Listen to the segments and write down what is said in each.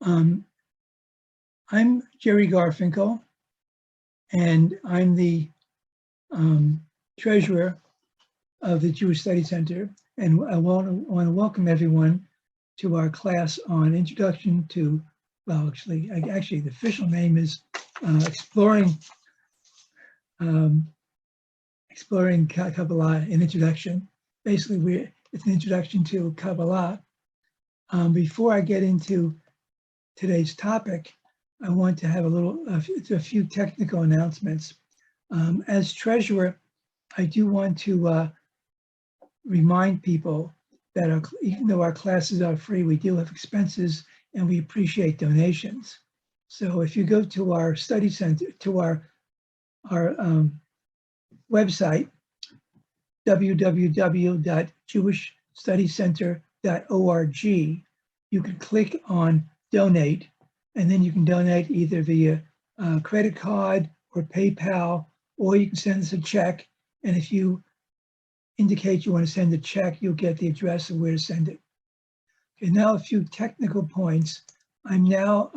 I'm Jerry Garfinkel, and I'm the treasurer of the Jewish Studies Center, and I want to welcome everyone to our class on Introduction to, well, actually the official name is Exploring Kabbalah, an introduction. Basically, it's an introduction to Kabbalah. Before I get into today's topic, I want to have a few technical announcements. As treasurer, I do want to remind people that even though our classes are free, we do have expenses and we appreciate donations. So if you go to our study center, to our website, www.jewishstudycenter.org, you can click on donate, and then you can donate either via credit card or PayPal, or you can send us a check. And if you indicate you want to send a check, you'll get the address of where to send it. Okay, now a few technical points. I'm now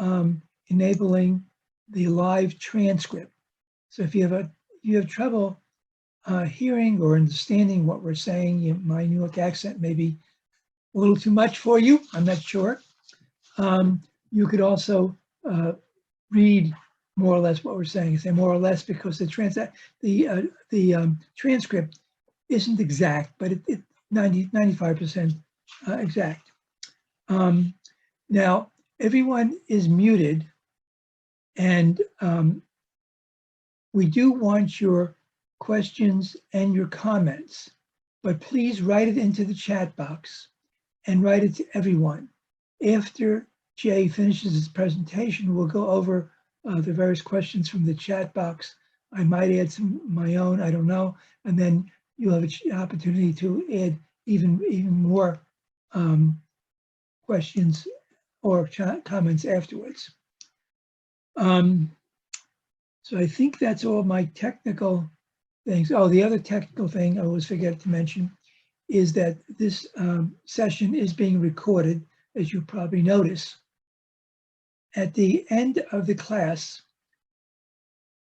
enabling the live transcript. So if you have trouble hearing or understanding what we're saying, my New York accent may be a little too much for you, I'm not sure. You could also read more or less what we're saying. I say more or less because the transcript isn't exact, but it's 95% exact. Now, everyone is muted, and we do want your questions and your comments, but please write it into the chat box and write it to everyone. After Jay finishes his presentation, we'll go over the various questions from the chat box. I might add some of my own, I don't know, and then you'll have an opportunity to add even more questions or comments afterwards. So I think that's all my technical things. Oh, the other technical thing I always forget to mention is that this session is being recorded, as you probably notice. At the end of the class,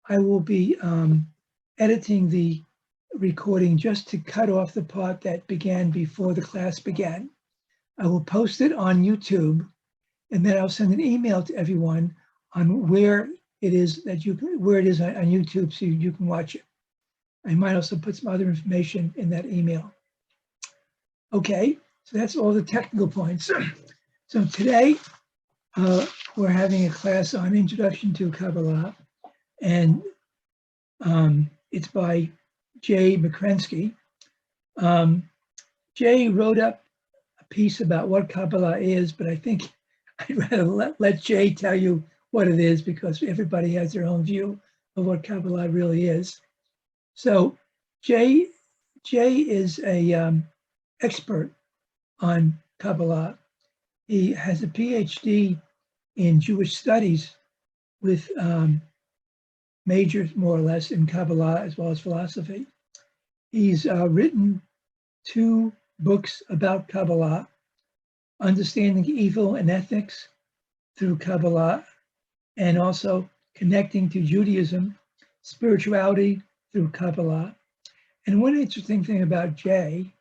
I will be editing the recording just to cut off the part that began before the class began. I will post it on YouTube, and then I'll send an email to everyone on where it is on YouTube so you can watch it. I might also put some other information in that email. Okay, so that's all the technical points. So today, we're having a class on Introduction to Kabbalah, and it's by Jay McCrensky. Jay wrote up a piece about what Kabbalah is, but I think I'd rather let Jay tell you what it is, because everybody has their own view of what Kabbalah really is. So Jay is a expert on Kabbalah. He has a PhD in Jewish studies with majors, more or less, in Kabbalah as well as philosophy. He's written 2 books about Kabbalah: Understanding Evil and Ethics through Kabbalah, and also Connecting to Judaism, Spirituality through Kabbalah. And one interesting thing about Jay,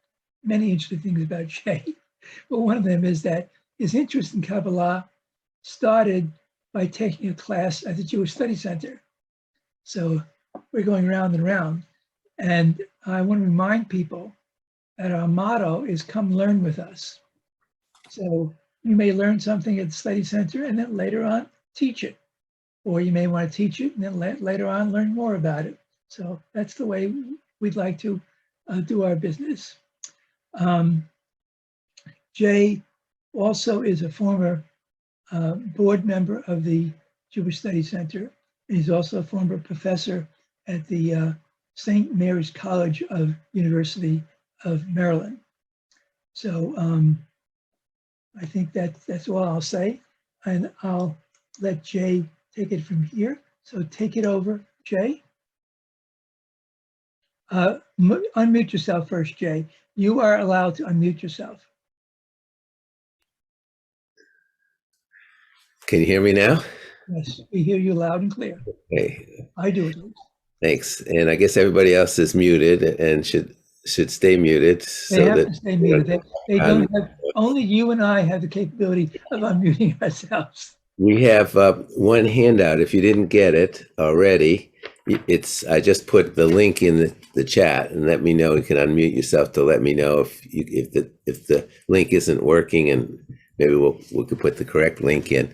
many interesting things about Jay, but one of them is that his interest in Kabbalah started by taking a class at the Jewish Study Center. So we're going round and round. And I want to remind people that our motto is come learn with us. So you may learn something at the study center and then later on teach it. Or you may want to teach it and then later on learn more about it. So that's the way we'd like to do our business. Jay also is a former board member of the Jewish Study Center. And he's also a former professor at the St. Mary's College of University of Maryland. So I think that's all I'll say, and I'll let Jay take it from here. So take it over, Jay. Unmute yourself first, Jay. You are allowed to unmute yourself. Can you hear me now? Yes, we hear you loud and clear. Hey, I do at least. thanks. And I guess everybody else is muted and should stay muted They so have that to stay muted. They don't have, only you and I have the capability of unmuting ourselves. we have one handout. If you didn't get it already, I just put the link in the chat, and let me know. You can unmute yourself to let me know if the link isn't working, and maybe we could put the correct link in.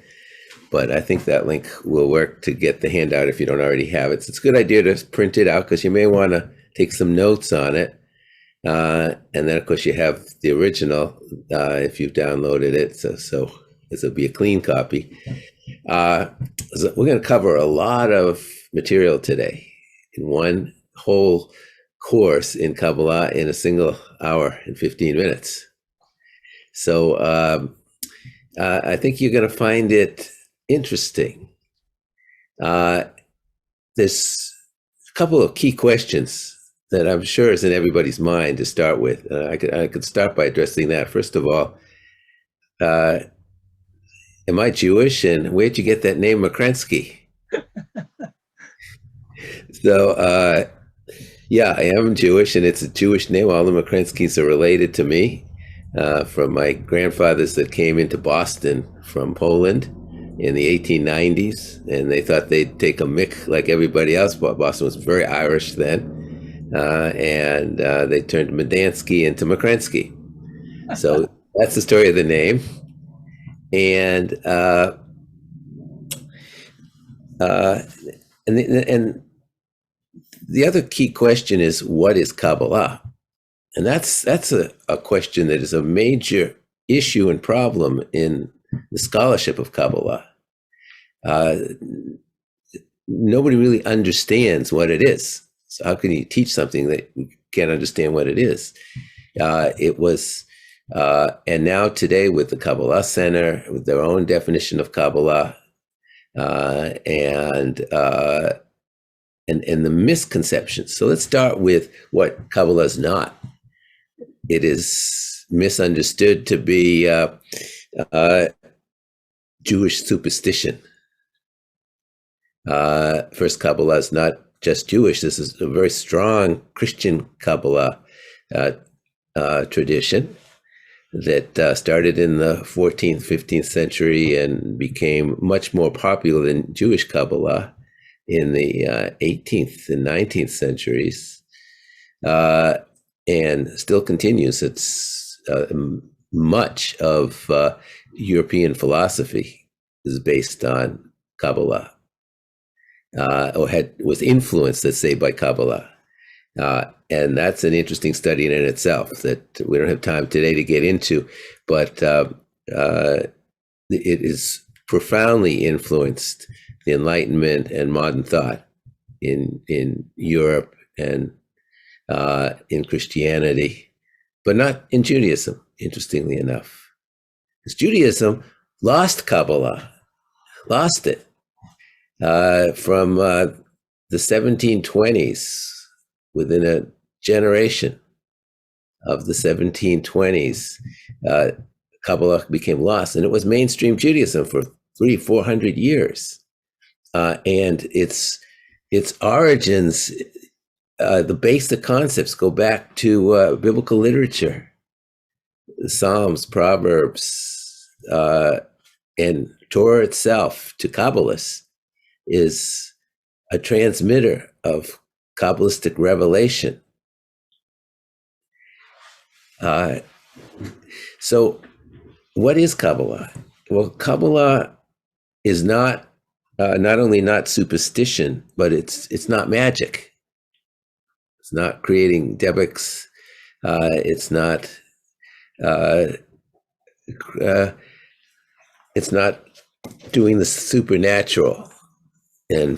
But I think that link will work to get the handout if you don't already have it. So it's a good idea to print it out because you may want to take some notes on it. And then, of course, you have the original if you've downloaded it. So this will be a clean copy. So we're going to cover a lot of material today in one whole course in Kabbalah in a single hour and 15 minutes. So I think you're going to find it interesting. There's a couple of key questions that I'm sure is in everybody's mind to start with. I could start by addressing that. First of all, am I Jewish, and where'd you get that name McCrensky? So, yeah, I am Jewish, and it's a Jewish name. All the McCrenskys are related to me from my grandfathers that came into Boston from Poland in the 1890s, and they thought they'd take a mick like everybody else. But Boston was very Irish then, and they turned Medansky into McCrensky. So that's the story of the name. And the other key question is, what is Kabbalah? And that's a question that is a major issue and problem in the scholarship of Kabbalah. Nobody really understands what it is. So how can you teach something that you can't understand what it is? And now today with the Kabbalah Center, with their own definition of Kabbalah, and the misconceptions. So let's start with what Kabbalah is not. It is misunderstood to be Jewish superstition. First, Kabbalah is not just Jewish. This is a very strong Christian Kabbalah tradition that started in the 14th, 15th century and became much more popular than Jewish Kabbalah in the 18th and 19th centuries, and still continues. It's much of European philosophy is based on Kabbalah, or was influenced, let's say, by Kabbalah. And that's an interesting study in itself that we don't have time today to get into, but it is profoundly influenced the Enlightenment and modern thought in Europe and in Christianity, but not in Judaism, interestingly enough. Because Judaism lost Kabbalah, lost it from the 1720s. Within a generation of the 1720s, Kabbalah became lost, and it was mainstream Judaism for 300-400 years. And its origins, the basic concepts go back to biblical literature, the Psalms, Proverbs, and Torah itself. To Kabbalists is a transmitter of Kabbalistic revelation. So what is Kabbalah? Well, Kabbalah is not only not superstition, but it's not magic. It's not creating debits. It's not doing the supernatural. And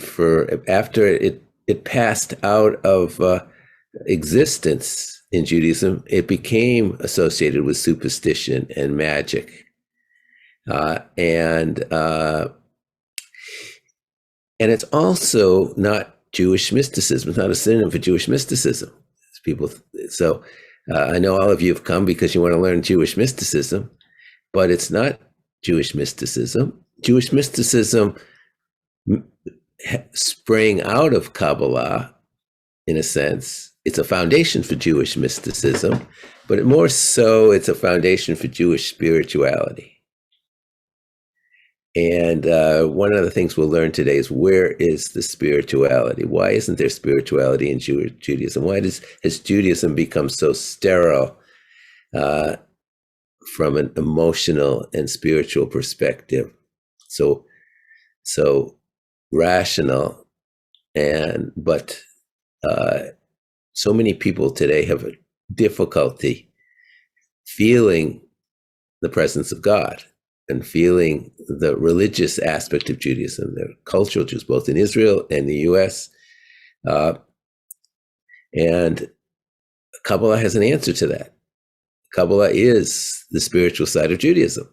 after it passed out of existence in Judaism, it became associated with superstition and magic, and it's also not Jewish mysticism. It's not a synonym for Jewish mysticism. So I know all of you have come because you want to learn Jewish mysticism, but it's not Jewish mysticism. Jewish mysticism sprang out of Kabbalah, in a sense. It's a foundation for Jewish mysticism, but more so, it's a foundation for Jewish spirituality. And one of the things we'll learn today is, where is the spirituality? Why isn't there spirituality in Judaism? Why has Judaism become so sterile from an emotional and spiritual perspective? So rational, but so many people today have a difficulty feeling the presence of God and feeling the religious aspect of Judaism. They're cultural Jews, both in Israel and the US. And Kabbalah has an answer to that. Kabbalah is the spiritual side of Judaism.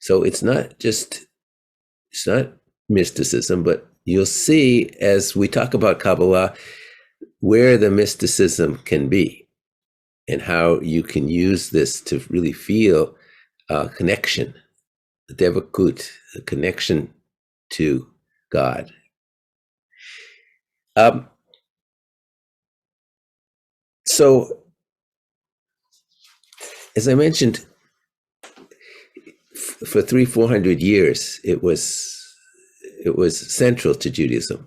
So it's not mysticism, but you'll see as we talk about Kabbalah where the mysticism can be and how you can use this to really feel connection, the devakut, the connection to God. So, as I mentioned, for 300-400 years, it was central to Judaism.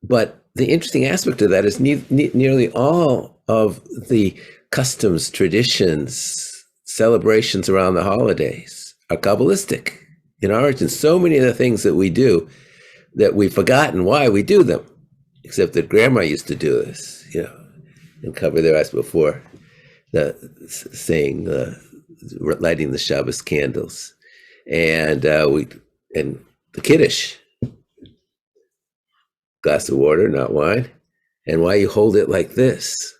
But the interesting aspect of that is nearly all of the customs, traditions, celebrations around the holidays are Kabbalistic in origin. So many of the things that we do that we've forgotten why we do them, except that Grandma used to do this, and cover their eyes before lighting the Shabbos candles, and the Kiddush, glass of water, not wine, and why you hold it like this,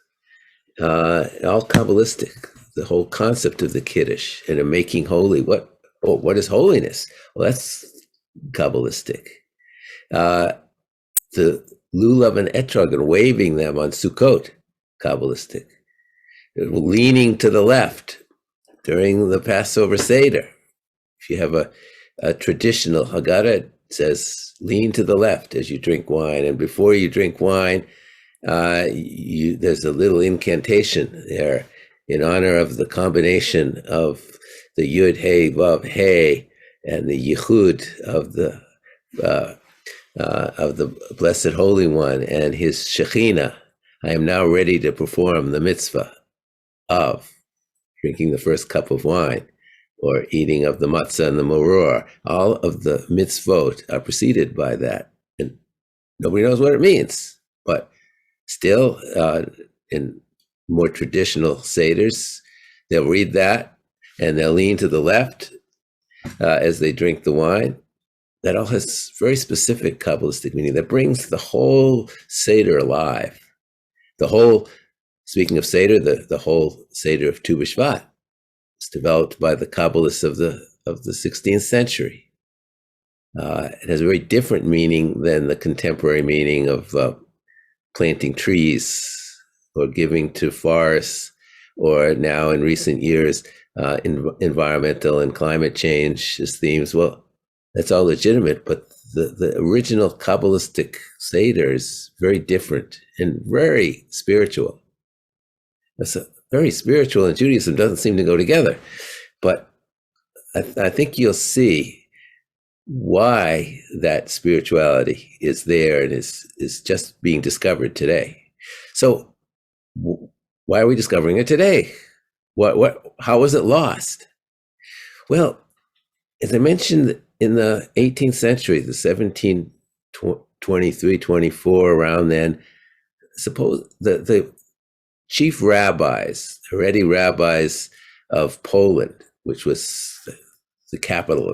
all Kabbalistic. The whole concept of the Kiddush and of making holy. What is holiness? Well, that's Kabbalistic. The lulav and etrog and waving them on Sukkot, Kabbalistic. Leaning to the left during the Passover Seder. If you have a traditional Haggadah, it says lean to the left as you drink wine, and before you drink wine, there's a little incantation there in honor of the combination of the Yud Hey Vav Hey and the Yichud of the Blessed Holy One and his Shekhinah. I am now ready to perform the mitzvah of drinking the first cup of wine or eating of the matzah and the maror. All of the mitzvot are preceded by that, and nobody knows what it means. But still, in more traditional seders, they'll read that and they'll lean to the left as they drink the wine. That all has very specific Kabbalistic meaning that brings the whole seder alive. Speaking of seder, the whole seder of Tu B'Shvat was developed by the Kabbalists of the 16th century. It has a very different meaning than the contemporary meaning of planting trees or giving to forests, or now in recent years, environmental and climate change as themes. Well, that's all legitimate, but the original Kabbalistic Seder is very different and very spiritual. That's very spiritual, and Judaism doesn't seem to go together. But I think you'll see why that spirituality is there and is just being discovered today. So why are we discovering it today? How was it lost? Well, as I mentioned, in the 18th century, the 1723, 24, around then, suppose the chief rabbis, hereditary rabbis of Poland, which was the capital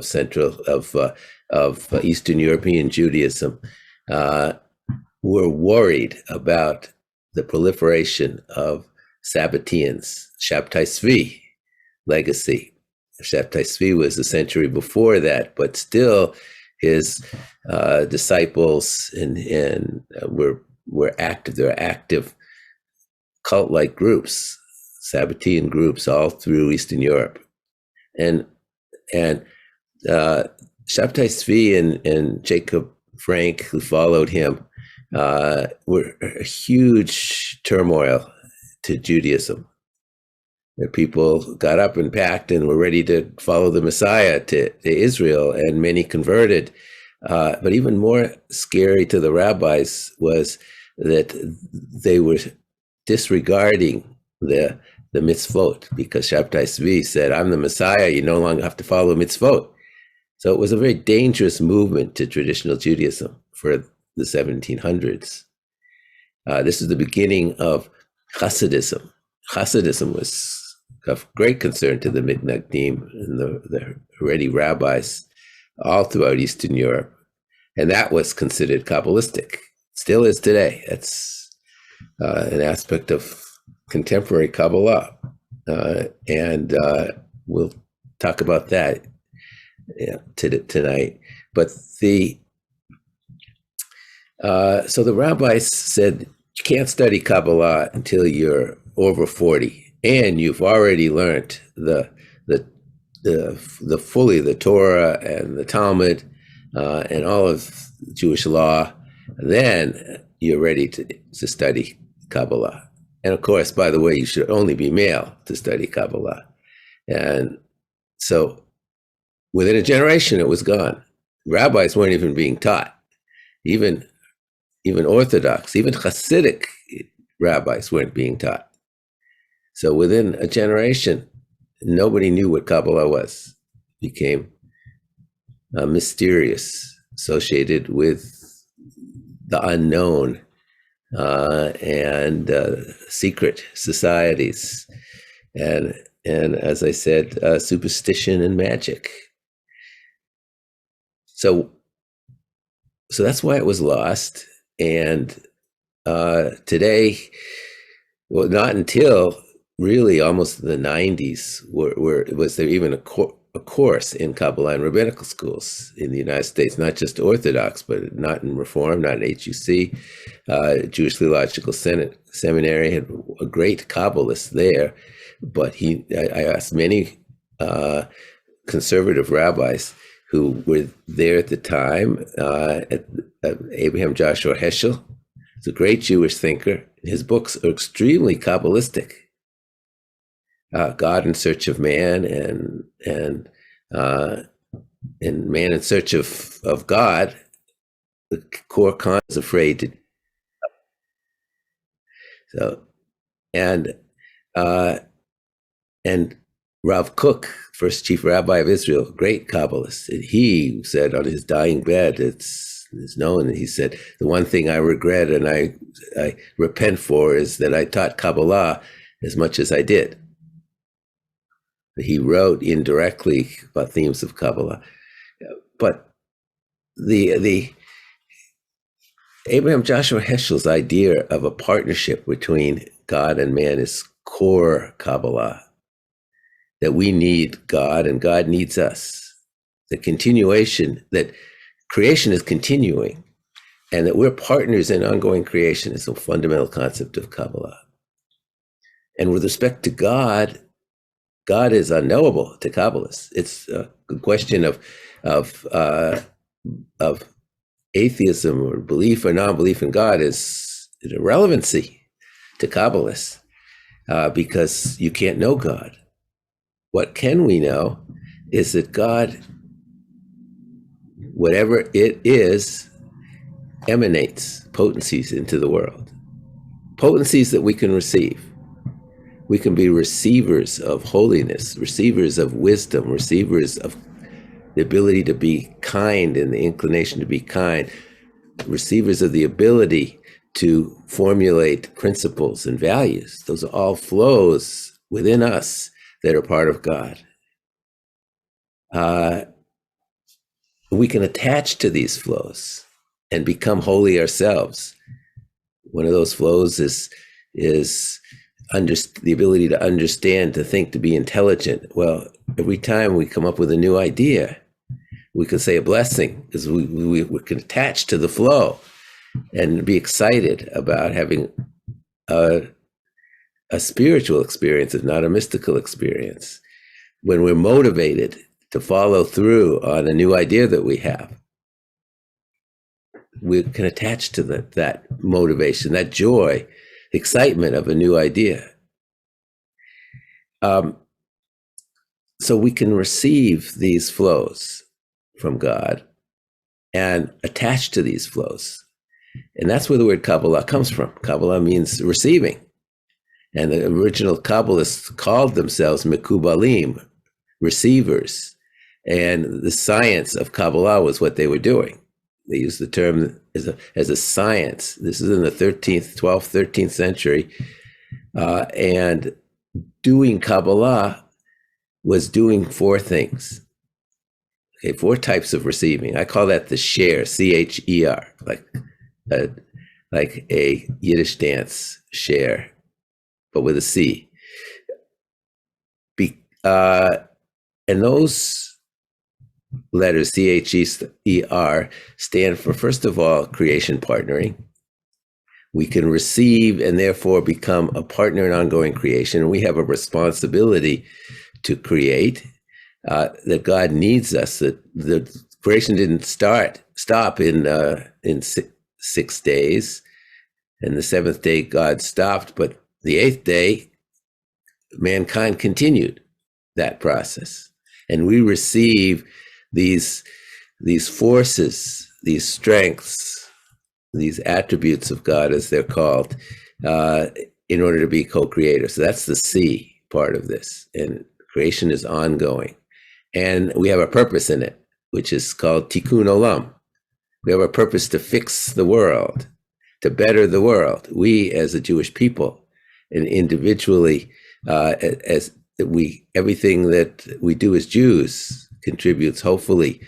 of Eastern European Judaism, were worried about the proliferation of Sabbateans, Shabtai Tzvi legacy. Shabtai Tzvi was a century before that, but still his disciples were active. There are active cult-like groups, Sabbatean groups all through Eastern Europe. And Shabtai Tzvi and Jacob Frank, who followed him, were a huge turmoil to Judaism. The people got up and packed and were ready to follow the Messiah to Israel, and many converted. But even more scary to the rabbis was that they were disregarding the mitzvot, because Shabtai Tzvi said, I'm the Messiah, you no longer have to follow mitzvot. So it was a very dangerous movement to traditional Judaism for the 1700s. This is the beginning of Hasidism. Hasidism was of great concern to the Mitnagdim and the Haredi rabbis all throughout Eastern Europe. And that was considered Kabbalistic. Still is today. That's an aspect of contemporary Kabbalah. And we'll talk about that tonight. But so the rabbis said, you can't study Kabbalah until you're over 40. And you've already learned the fully the Torah and the Talmud and all of Jewish law. Then you're ready to study Kabbalah. And of course, by the way, you should only be male to study Kabbalah. And so within a generation, it was gone. Rabbis weren't even being taught. Even Orthodox, even Hasidic rabbis weren't being taught. So within a generation, nobody knew what Kabbalah was. It became mysterious, associated with the unknown and secret societies, and as I said, superstition and magic. So that's why it was lost. And today, well, not until really almost the 90s was there even a course in Kabbalah in rabbinical schools in the United States, not just Orthodox, but not in Reform, not in HUC. Jewish Theological Seminary had a great Kabbalist there, but I asked many conservative rabbis who were there at the time. Abraham Joshua Heschel is a great Jewish thinker. His books are extremely Kabbalistic. God in Search of Man and Man in Search of God. The core con is afraid to. So, and Rav Kook, first chief rabbi of Israel, great Kabbalist, and he said on his dying bed, it's known, he said, the one thing I regret and I repent for is that I taught Kabbalah as much as I did. He wrote indirectly about themes of Kabbalah, but the Abraham Joshua Heschel's idea of a partnership between God and man is core Kabbalah, that we need God and God needs us. The continuation, that creation is continuing, and that we're partners in ongoing creation is a fundamental concept of Kabbalah. And with respect to God, God is unknowable to Kabbalists. It's a question of atheism or belief or non-belief in God is an irrelevancy to Kabbalists because you can't know God. What can we know is that God, whatever it is, emanates potencies into the world, potencies that we can receive. We can be receivers of holiness, receivers of wisdom, receivers of the ability to be kind and the inclination to be kind, receivers of the ability to formulate principles and values. Those are all flows within us that are part of God. We can attach to these flows and become holy ourselves. One of those flows is the ability to understand, to think, to be intelligent. Well, every time we come up with a new idea, we can say a blessing because we can attach to the flow and be excited about having a spiritual experience, if not a mystical experience. When we're motivated to follow through on a new idea that we have. We can attach to that motivation, that joy, excitement of a new idea. So we can receive these flows from God and attach to these flows. And that's where the word Kabbalah comes from. Kabbalah means receiving. And the original Kabbalists called themselves Mekubalim, receivers. And the science of Kabbalah was what they were doing. They used the term as a science. This is in the 12th, 13th century. And doing Kabbalah was doing four things. Okay, four types of receiving. I call that the share, C-H-E-R, like a Yiddish dance share, but with a C. And those letters, C-H-E-R, stand for, first of all, creation partnering. We can receive and therefore become a partner in ongoing creation. And we have a responsibility to create, that God needs us, that the creation didn't stop in 6 days. And the seventh day God stopped, but the eighth day, mankind continued that process. And we receive these forces, these strengths, these attributes of God, as they're called, in order to be co-creators. So that's the C part of this. And creation is ongoing. And we have a purpose in it, which is called Tikkun Olam. We have a purpose to fix the world, to better the world. We, as a Jewish people, and individually, everything that we do as Jews contributes, hopefully,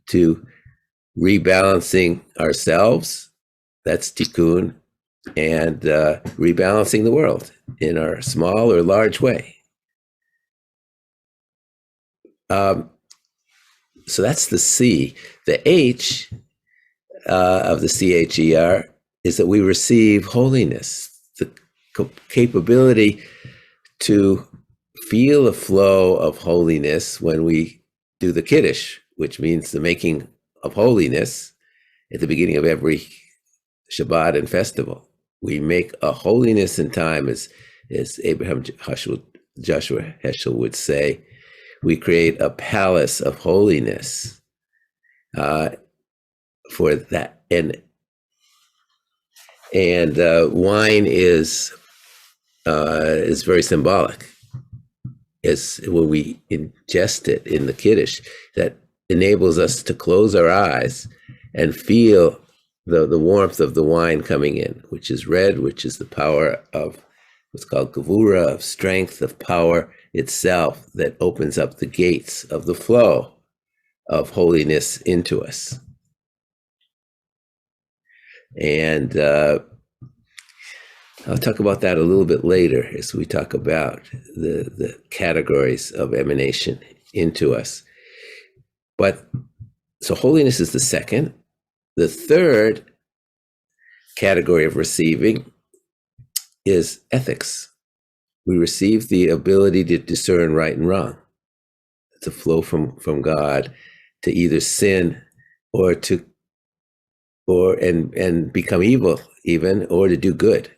to rebalancing ourselves. That's tikkun, and rebalancing the world in our small or large way. So that's the C. The H of the CHER is that we receive holiness, the capability to feel a flow of holiness when we do the Kiddush, which means the making of holiness at the beginning of every Shabbat and festival. We make a holiness in time, as Abraham Joshua Heschel would say. We create a palace of holiness for that. And wine is very symbolic. As when we ingest it in the Kiddush, that enables us to close our eyes and feel the warmth of the wine coming in, which is red, which is the power of what's called gevura, of strength, of power itself, that opens up the gates of the flow of holiness into us. And I'll talk about that a little bit later as we talk about the categories of emanation into us. But so holiness is the second. The third category of receiving is ethics. We receive the ability to discern right and wrong, to flow from God, to either sin or and become evil even, or to do good.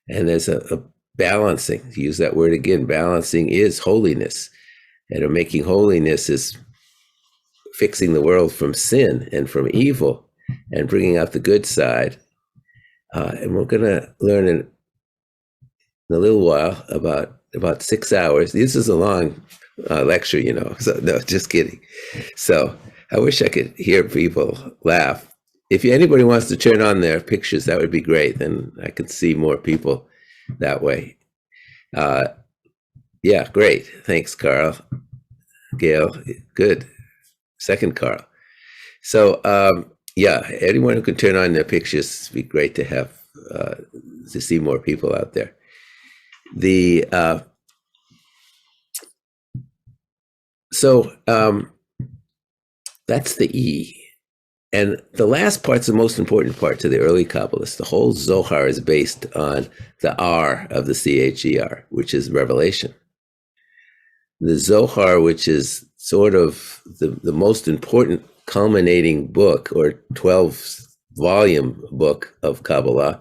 And there's a balancing, to use that word again, balancing is holiness. And making holiness is fixing the world from sin and from evil and bringing out the good side. And we're going to learn in a little while, about 6 hours. This is a long lecture, so no, just kidding. So I wish I could hear people laugh. If anybody wants to turn on their pictures, that would be great. Then I could see more people that way. Yeah, great. Thanks, Carl. Gail, good. Second, Carl. So, yeah, anyone who can turn on their pictures, it'd be great to have, to see more people out there. That's the E. And the last part's the most important part to the early Kabbalists. The whole Zohar is based on the R of the CHER, which is revelation. The Zohar, which is sort of the most important culminating book, or 12-volume book of Kabbalah,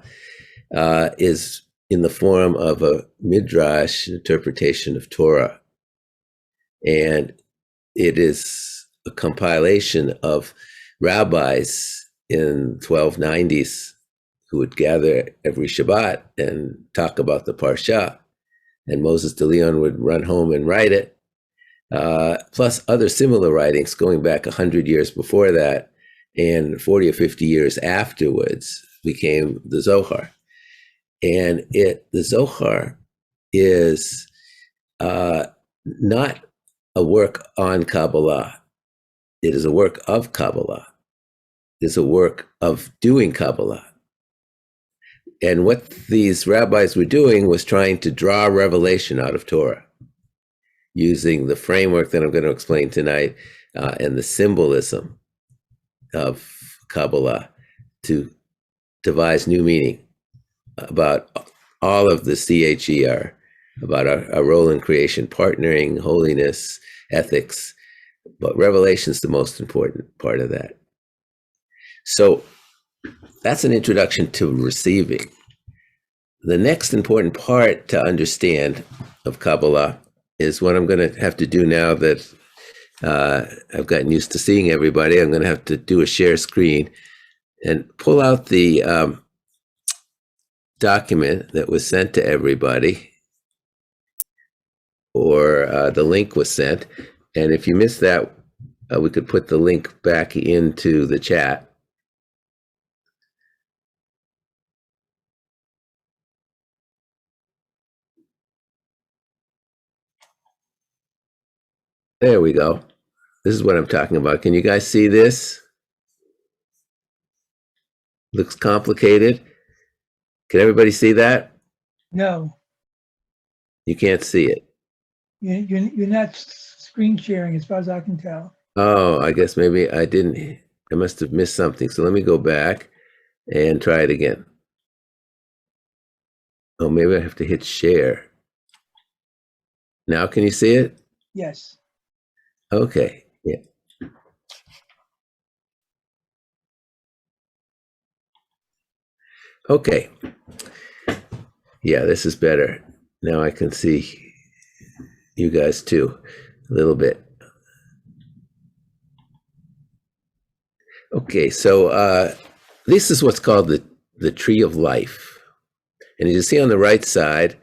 is in the form of a midrash interpretation of Torah. And it is a compilation of rabbis in 1290s who would gather every Shabbat and talk about the Parsha. And Moses de Leon would run home and write it, plus other similar writings going back 100 years before that, and 40 or 50 years afterwards became the Zohar. And the Zohar is not a work on Kabbalah. It is a work of Kabbalah. It's a work of doing Kabbalah. And what these rabbis were doing was trying to draw revelation out of Torah, using the framework that I'm going to explain tonight, and the symbolism of Kabbalah to devise new meaning about all of the CHER, about our role in creation, partnering, holiness, ethics. But revelation is the most important part of that. So that's an introduction to receiving. The next important part to understand of Kabbalah is what I'm going to have to do now that I've gotten used to seeing everybody. I'm going to have to do a share screen and pull out the document that was sent to everybody, or the link was sent. And if you missed that, we could put the link back into the chat. There we go. This is what I'm talking about. Can you guys see this? Looks complicated. Can everybody see that? No, You can't see it. you're not screen sharing as far as I can tell. Oh, I guess maybe I didn't. I must have missed something. So let me go back and try it again. Oh, maybe I have to hit share. Now can you see it? Yes. Okay. Yeah. Okay. Yeah, this is better. Now I can see you guys too, a little bit. Okay, so this is what's called the tree of life. And you see on the right side,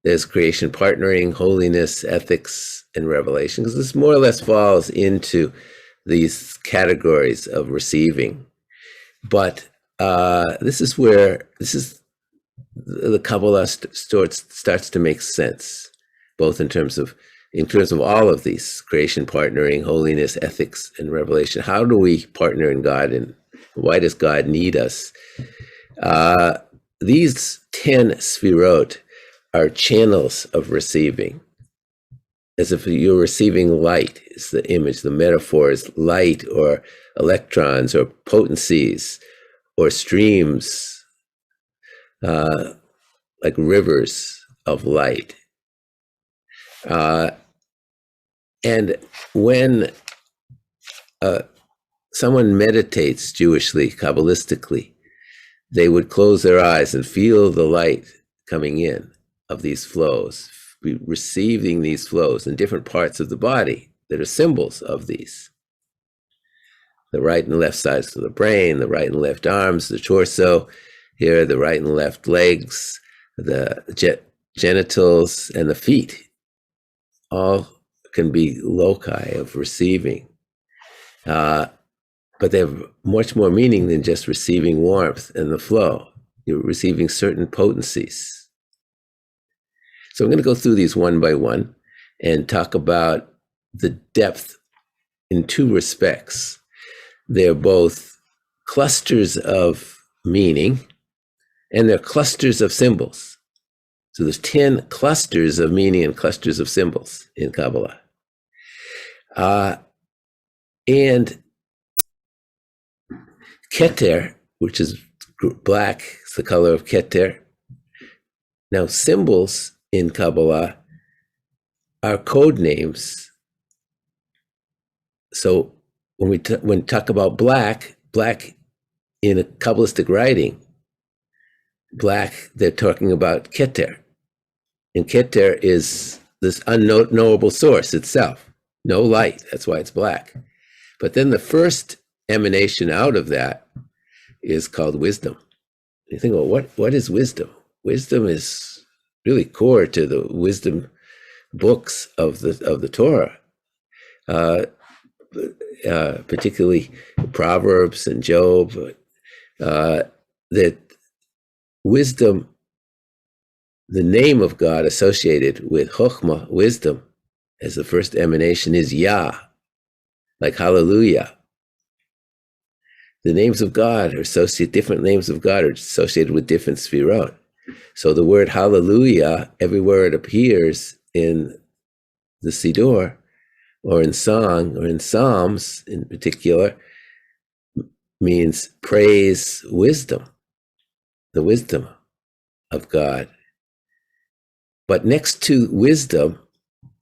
there's creation, partnering, holiness, ethics, and revelation, because this more or less falls into these categories of receiving. But this is the Kabbalah starts to make sense, both in terms of all of these: creation, partnering, holiness, ethics, and revelation. How do we partner in God, and why does God need us? These 10 sfirot are channels of receiving, as if you're receiving light. Is the image, the metaphor is light, or electrons, or potencies, or streams, like rivers of light. And when someone meditates Jewishly, Kabbalistically, they would close their eyes and feel the light coming in of these flows, receiving these flows in different parts of the body that are symbols of these. The right and left sides of the brain, the right and left arms, the torso, here the right and left legs, the genitals, and the feet. All can be loci of receiving. But they have much more meaning than just receiving warmth and the flow. You're receiving certain potencies. So I'm going to go through these one by one and talk about the depth in two respects. They're both clusters of meaning, and they're clusters of symbols. So there's 10 clusters of meaning and clusters of symbols in Kabbalah. And Keter, which is black, is the color of Keter. Now, symbols in Kabbalah are code names So when we talk about black in a Kabbalistic writing, black, they're talking about Keter. And Keter is this unknowable source itself, no light. That's why it's black. But then the first emanation out of that is called wisdom. You think, well, what is wisdom? Wisdom is really core to the wisdom books of the Torah, particularly Proverbs and Job. That wisdom, the name of God associated with Chokhmah, wisdom, as the first emanation is Yah, like hallelujah. The names of God are associated, different names of God are associated with different sfirot. So the word hallelujah, everywhere it appears in the Siddur, or in song, or in Psalms in particular, means praise wisdom, the wisdom of God. But next to wisdom,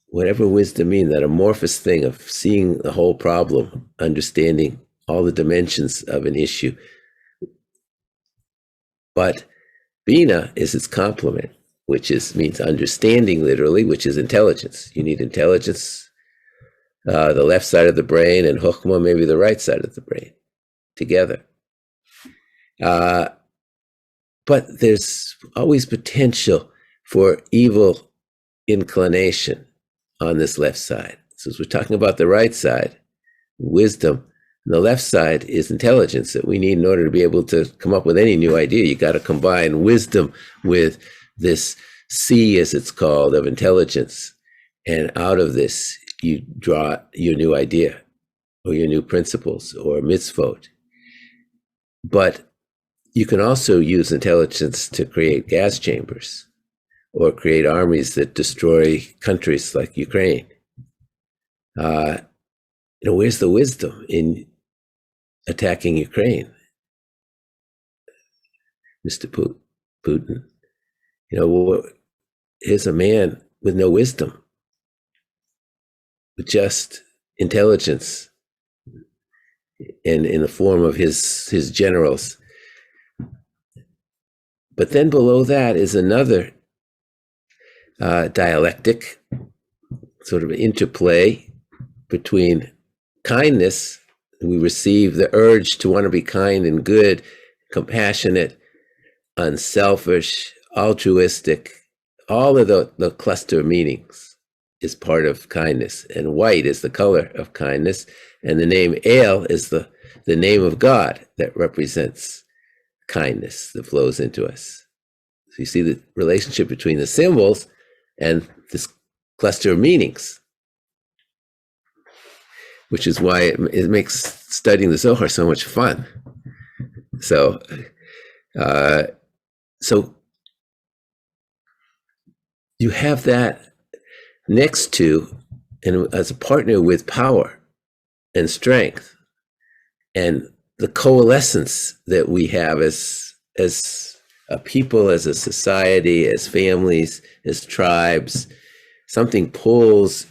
whatever wisdom means, that amorphous thing of seeing the whole problem, understanding all the dimensions of an issue. But Bina is its complement, which means understanding literally, which is intelligence. You need intelligence, the left side of the brain, and Chokhmah, maybe the right side of the brain, together. But there's always potential for evil inclination on this left side. So as we're talking about the right side, wisdom, and the left side is intelligence that we need in order to be able to come up with any new idea. You got to combine wisdom with this sea, as it's called, of intelligence. And out of this, you draw your new idea or your new principles or mitzvot. But you can also use intelligence to create gas chambers or create armies that destroy countries like Ukraine. Where's the wisdom in attacking Ukraine, Mr. Putin? Here's a man with no wisdom, with just intelligence, and in the form of his generals. But then below that is another dialectic, sort of interplay between kindness. We receive the urge to want to be kind and good, compassionate, unselfish, altruistic. All of the cluster of meanings is part of kindness. And white is the color of kindness. And the name El is the name of God that represents kindness that flows into us. So you see the relationship between the symbols and this cluster of meanings, which is why it makes studying the Zohar so much fun. So you have that next to, and as a partner with power and strength, and the coalescence that we have as a people, as a society, as families, as tribes. Something pulls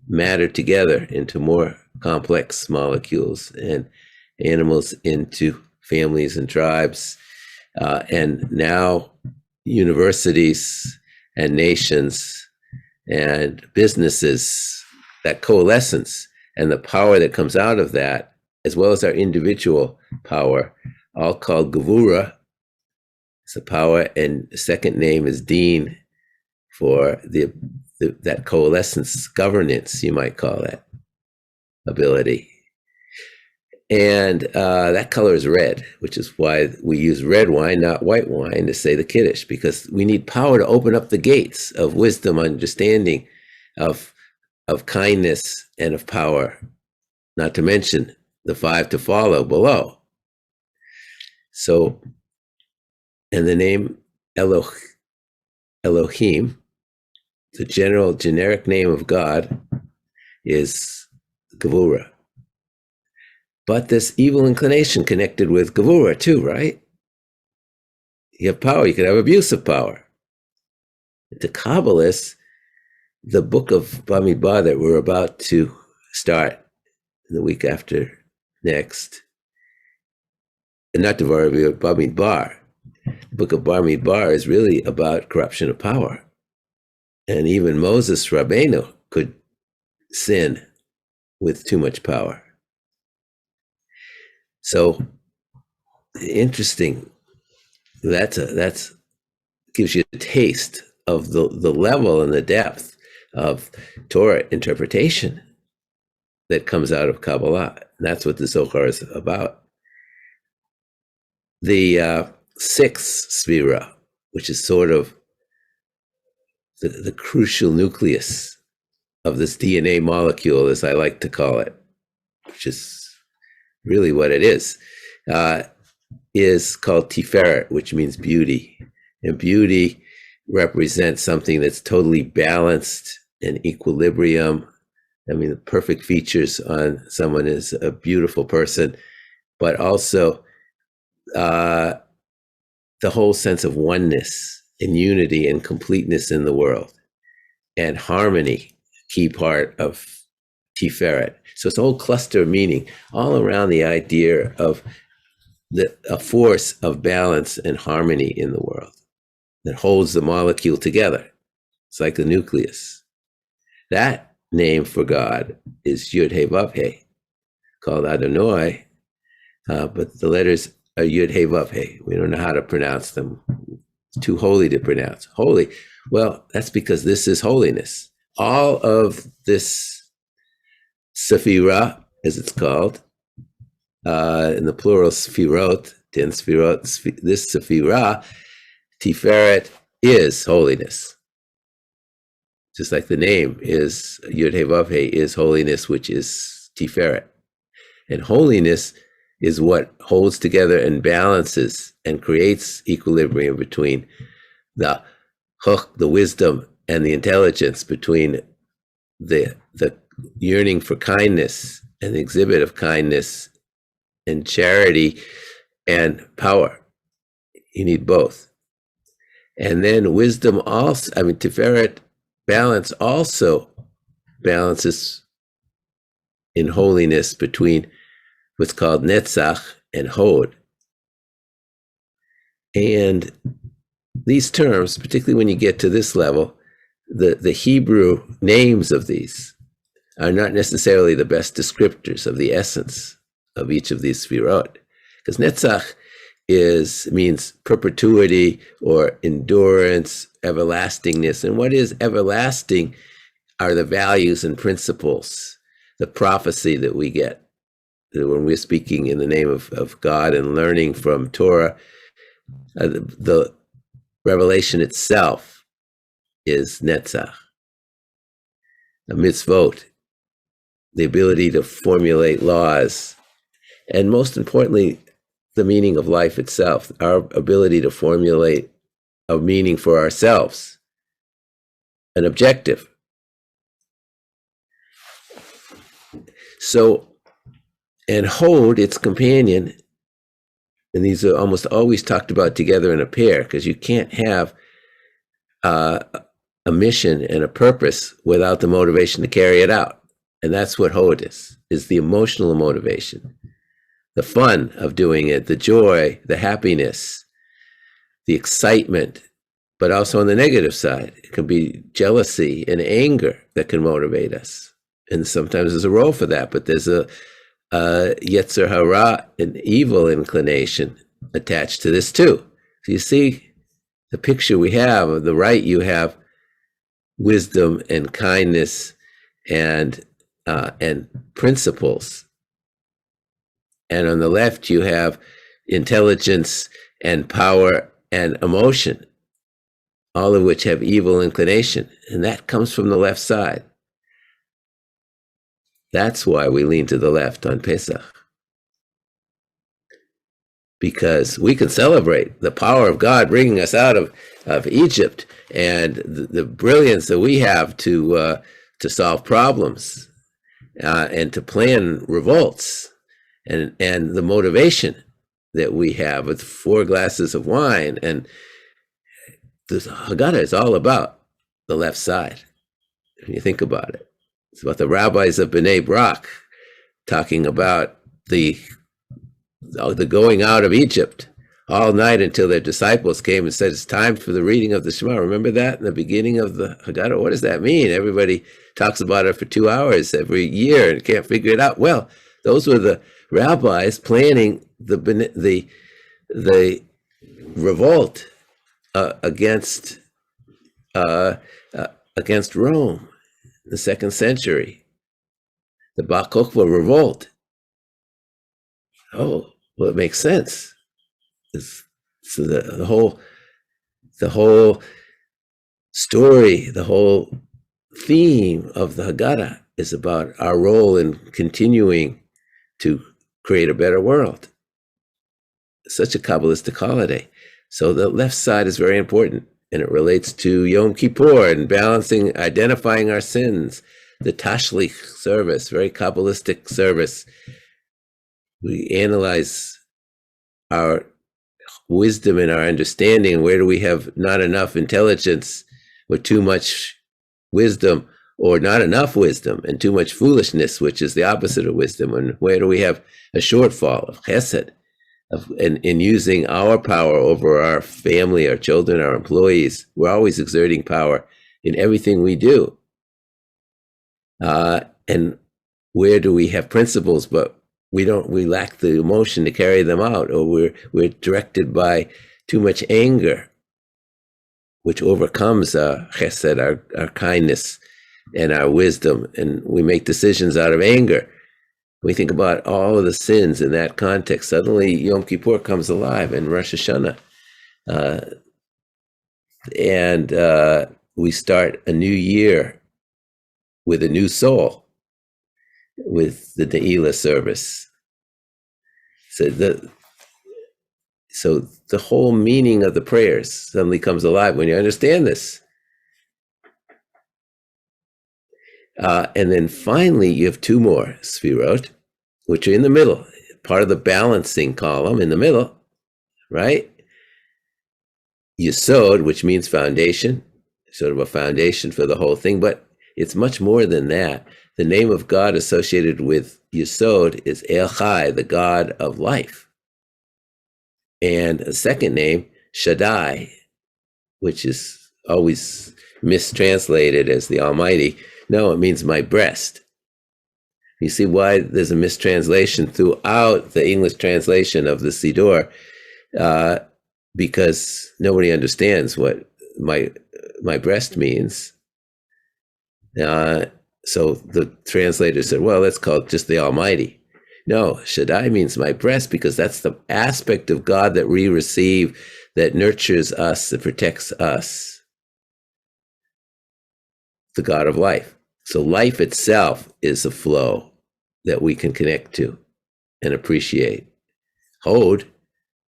matter together into more complex molecules, and animals into families and tribes, and now universities and nations and businesses. That coalescence and the power that comes out of that, as well as our individual power, all called Gevura. It's a power, and the second name is Din for that coalescence, governance, you might call that ability. And that color is red, which is why we use red wine, not white wine, to say the Kiddush, because we need power to open up the gates of wisdom, understanding, of kindness, and of power, not to mention the 5 to follow below. So, and the name Elohim, the generic name of God, is Gevura. But this evil inclination connected with Gevura too, right? You have power, you can have abuse of power. To Kabbalists, the book of Bamidbar that we're about to start and the week after next. And not Devar, Bamidbar. The book of Bamidbar is really about corruption of power. And even Moses Rabbeinu could sin with too much power. So interesting. That's gives you a taste of the level and the depth of Torah interpretation that comes out of Kabbalah. And that's what the Zohar is about. The sixth Sphira, which is sort of the crucial nucleus of this DNA molecule, as I like to call it, which is really what it is called Tiferet, which means beauty. And beauty represents something that's totally balanced and equilibrium. I mean, the perfect features on someone is a beautiful person, but also the whole sense of oneness and unity and completeness in the world, and harmony, key part of Tiferet. So it's a whole cluster of meaning all around the idea of a force of balance and harmony in the world that holds the molecule together. It's like the nucleus. That name for God is Yud He Vav He, called Adonai, but the letters are Yud He Vav He. We don't know how to pronounce them. It's too holy to pronounce. Holy, well, that's because this is holiness. All of this Sephira, as it's called, in the plural Sphirot, 10 Sphirot, this Sephira, Tiferet, is holiness. Just like the name is Yud He Vav He, is holiness, which is Tiferet. And holiness is what holds together and balances and creates equilibrium between the wisdom and the intelligence, between the yearning for kindness and the exhibit of kindness and charity and power. You need both. And then wisdom also, Tiferet, balance also balances in holiness between what's called Netzach and Hod. And these terms, particularly when you get to this level, the Hebrew names of these are not necessarily the best descriptors of the essence of each of these Sfirot. Because Netzach means perpetuity or endurance, everlastingness. And what is everlasting are the values and principles, the prophecy that we get when we're speaking in the name of God and learning from Torah. The revelation itself is Netzach. A mitzvot, the ability to formulate laws, and most importantly, the meaning of life itself, our ability to formulate a meaning for ourselves, an objective. So, and Hod, its companion, and these are almost always talked about together in a pair, because you can't have a mission and a purpose without the motivation to carry it out. And that's what Hod is the emotional motivation, the fun of doing it, the joy, the happiness, the excitement, but also on the negative side. It can be jealousy and anger that can motivate us. And sometimes there's a role for that, but there's a Yetzer Hara, an evil inclination attached to this too. So you see the picture we have. On the right, you have wisdom and kindness and principles. And on the left, you have intelligence and power and emotion, all of which have evil inclination. And that comes from the left side. That's why we lean to the left on Pesach. Because we can celebrate the power of God bringing us out of Egypt, and the brilliance that we have to solve problems and to plan revolts, and the motivation that we have with 4 glasses of wine. And the Haggadah is all about the left side, when you think about it. It's about the rabbis of Bnei Brak, talking about the going out of Egypt all night until their disciples came and said, it's time for the reading of the Shema. Remember that in the beginning of the Haggadah? What does that mean? Everybody talks about it for 2 hours every year and can't figure it out. Well, those were the rabbis planning the revolt against Rome in the 2nd century. The Bar Kokhba revolt. Oh, well, it makes sense. So the whole story, the whole theme of the Haggadah is about our role in continuing to create a better world. Such a Kabbalistic holiday. So the left side is very important, and it relates to Yom Kippur and balancing, identifying our sins. The Tashlich service, very Kabbalistic service. We analyze our wisdom and our understanding. Where do we have not enough intelligence or too much wisdom, or not enough wisdom and too much foolishness, which is the opposite of wisdom? And where do we have a shortfall of chesed, in using our power over our family, our children, our employees? We're always exerting power in everything we do. And where do we have principles, but we lack the emotion to carry them out, or we're directed by too much anger, which overcomes our chesed, our kindness and our wisdom, and we make decisions out of anger. We think about all of the sins in that context. Suddenly Yom Kippur comes alive, and Rosh Hashanah. And we start a new year with a new soul, with the Ne'ilah service. So the whole meaning of the prayers suddenly comes alive when you understand this. And then finally, you have 2 more sfirot, which are in the middle, part of the balancing column in the middle, right? Yasod, which means foundation, sort of a foundation for the whole thing, but it's much more than that. The name of God associated with Yasod is El Chai, the God of life. And a second name, Shaddai, which is always mistranslated as the Almighty. No, it means my breast. You see why there's a mistranslation throughout the English translation of the Siddur, because nobody understands what my breast means. So the translator said, well, let's call it just the Almighty. No, Shaddai means my breast, because that's the aspect of God that we receive, that nurtures us, that protects us. The God of life. So life itself is a flow that we can connect to and appreciate. Hod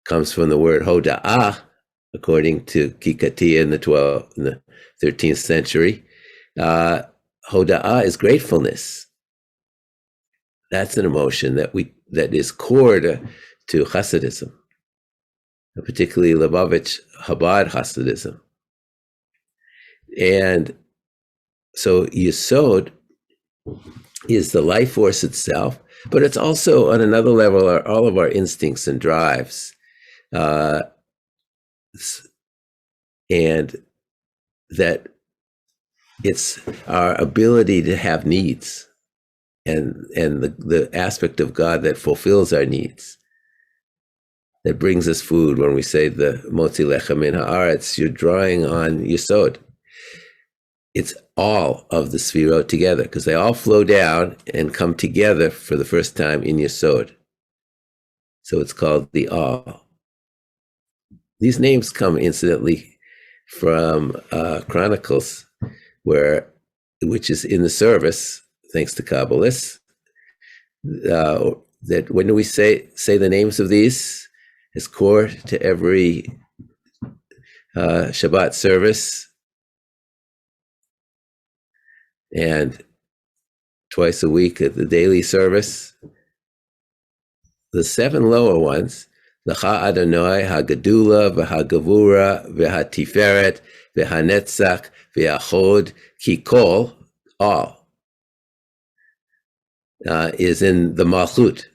comes from the word hoda'ah, according to Kikatiya in the 13th century. Hoda'ah is gratefulness. That's an emotion that is core to Hasidism, particularly Lubavitch Chabad Hasidism. And so Yasod is the life force itself, but it's also on another level all of our instincts and drives, and that it's our ability to have needs, and the aspect of God that fulfills our needs, that brings us food. When we say the Motzi Lechem min haaretz, you're drawing on Yasod. It's all of the Sfirot together, because they all flow down and come together for the first time in Yasod. So it's called the All. These names come, incidentally, from Chronicles, which is in the service, thanks to Kabbalists. That when do we say the names of these as core to every Shabbat service? And twice a week at the daily service. The 7 lower ones, L'cha Adonai HaGedula v'HaGavura v'HaTiferet v'HaNetzach v'HaChod Kikol, all. is in the Malchut,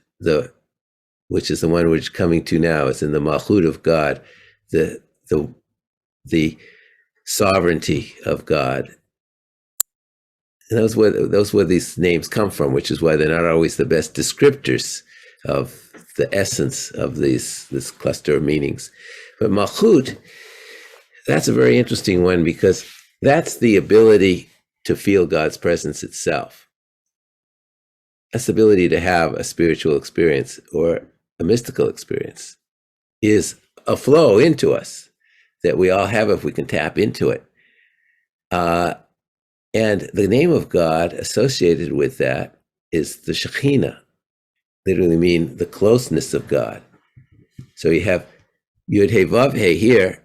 which is the one we're coming to now. It's in the Malchut of God, the sovereignty of God. And those where these names come from, which is why they're not always the best descriptors of the essence of this cluster of meanings. But Malchut, that's a very interesting one, because that's the ability to feel God's presence itself. That's the ability to have a spiritual experience or a mystical experience, is a flow into us that we all have if we can tap into it. And the name of God associated with that is the Shekhinah, literally mean the closeness of God. So you have Yud He Vav He here,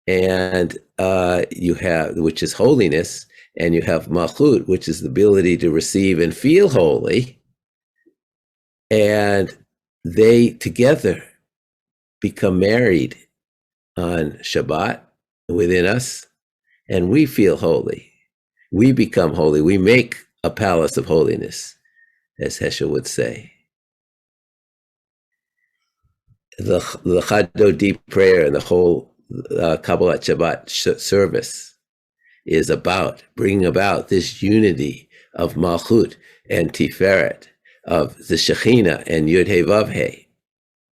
and you have, which is holiness, and you have Malchut, which is the ability to receive and feel holy, and they together become married on Shabbat within us, and we feel holy. We become holy. We make a palace of holiness, as Heschel would say. The Chadodi prayer and the whole Kabbalah Shabbat service is about bringing about this unity of Malchut and Tiferet, of the Shekhinah and Yud He Vav He.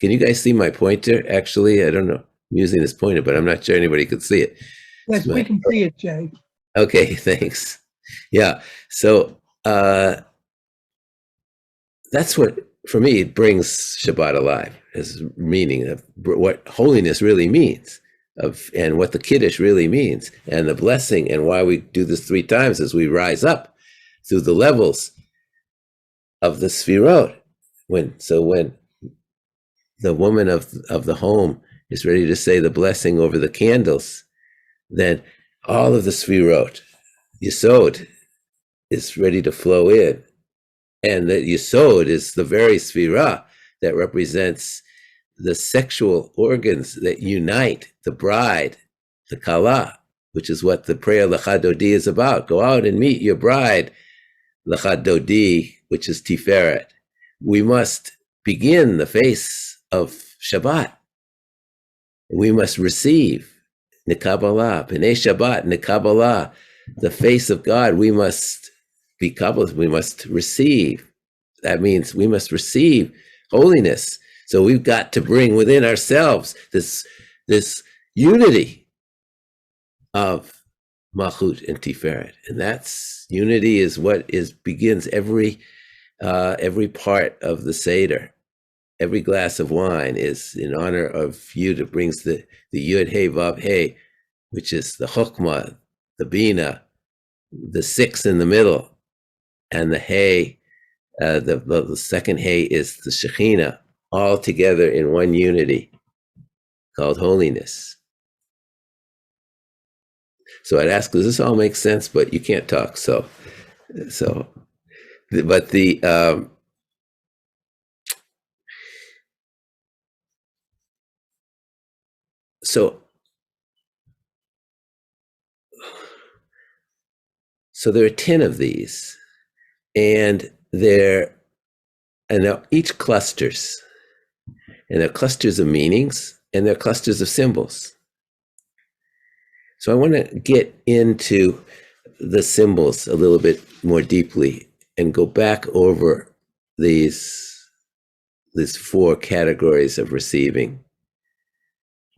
Can you guys see my pointer? Actually, I don't know. I'm using this pointer, but I'm not sure anybody could see it. Yes, we can see it, Jay. Okay, thanks. Yeah, so that's what, for me, it brings Shabbat alive, as meaning of what holiness really means, and what the Kiddush really means, and the blessing, and why we do this 3 times as we rise up through the levels of the Sfirot. When the woman of the home is ready to say the blessing over the candles, then all of the Sfirot, Yasod, is ready to flow in. And the Yasod is the very Sfirah that represents the sexual organs that unite the bride, the Kala, which is what the prayer Lecha Dodi is about. Go out and meet your bride, Lecha Dodi, which is Tiferet. We must begin the face of Shabbat. We must receive Kabbalah, Pnei Shabbat, Kabbalah, the face of God. We must be Kabbalah. We must receive. That means we must receive holiness. So we've got to bring within ourselves this unity of Malchut and Tiferet, and that's unity is what begins every part of the Seder. Every glass of wine is in honor of Yud. It brings the Yud He Vav He, which is the Chokmah, the Bina, the 6 in the middle, and the He, the second He is the Shekhinah, all together in one unity called holiness. So I'd ask, does this all make sense? But you can't talk, but the So there are 10 of these, and now each clusters, and they're clusters of meanings, and they're clusters of symbols. So I want to get into the symbols a little bit more deeply and go back over these 4 categories of receiving.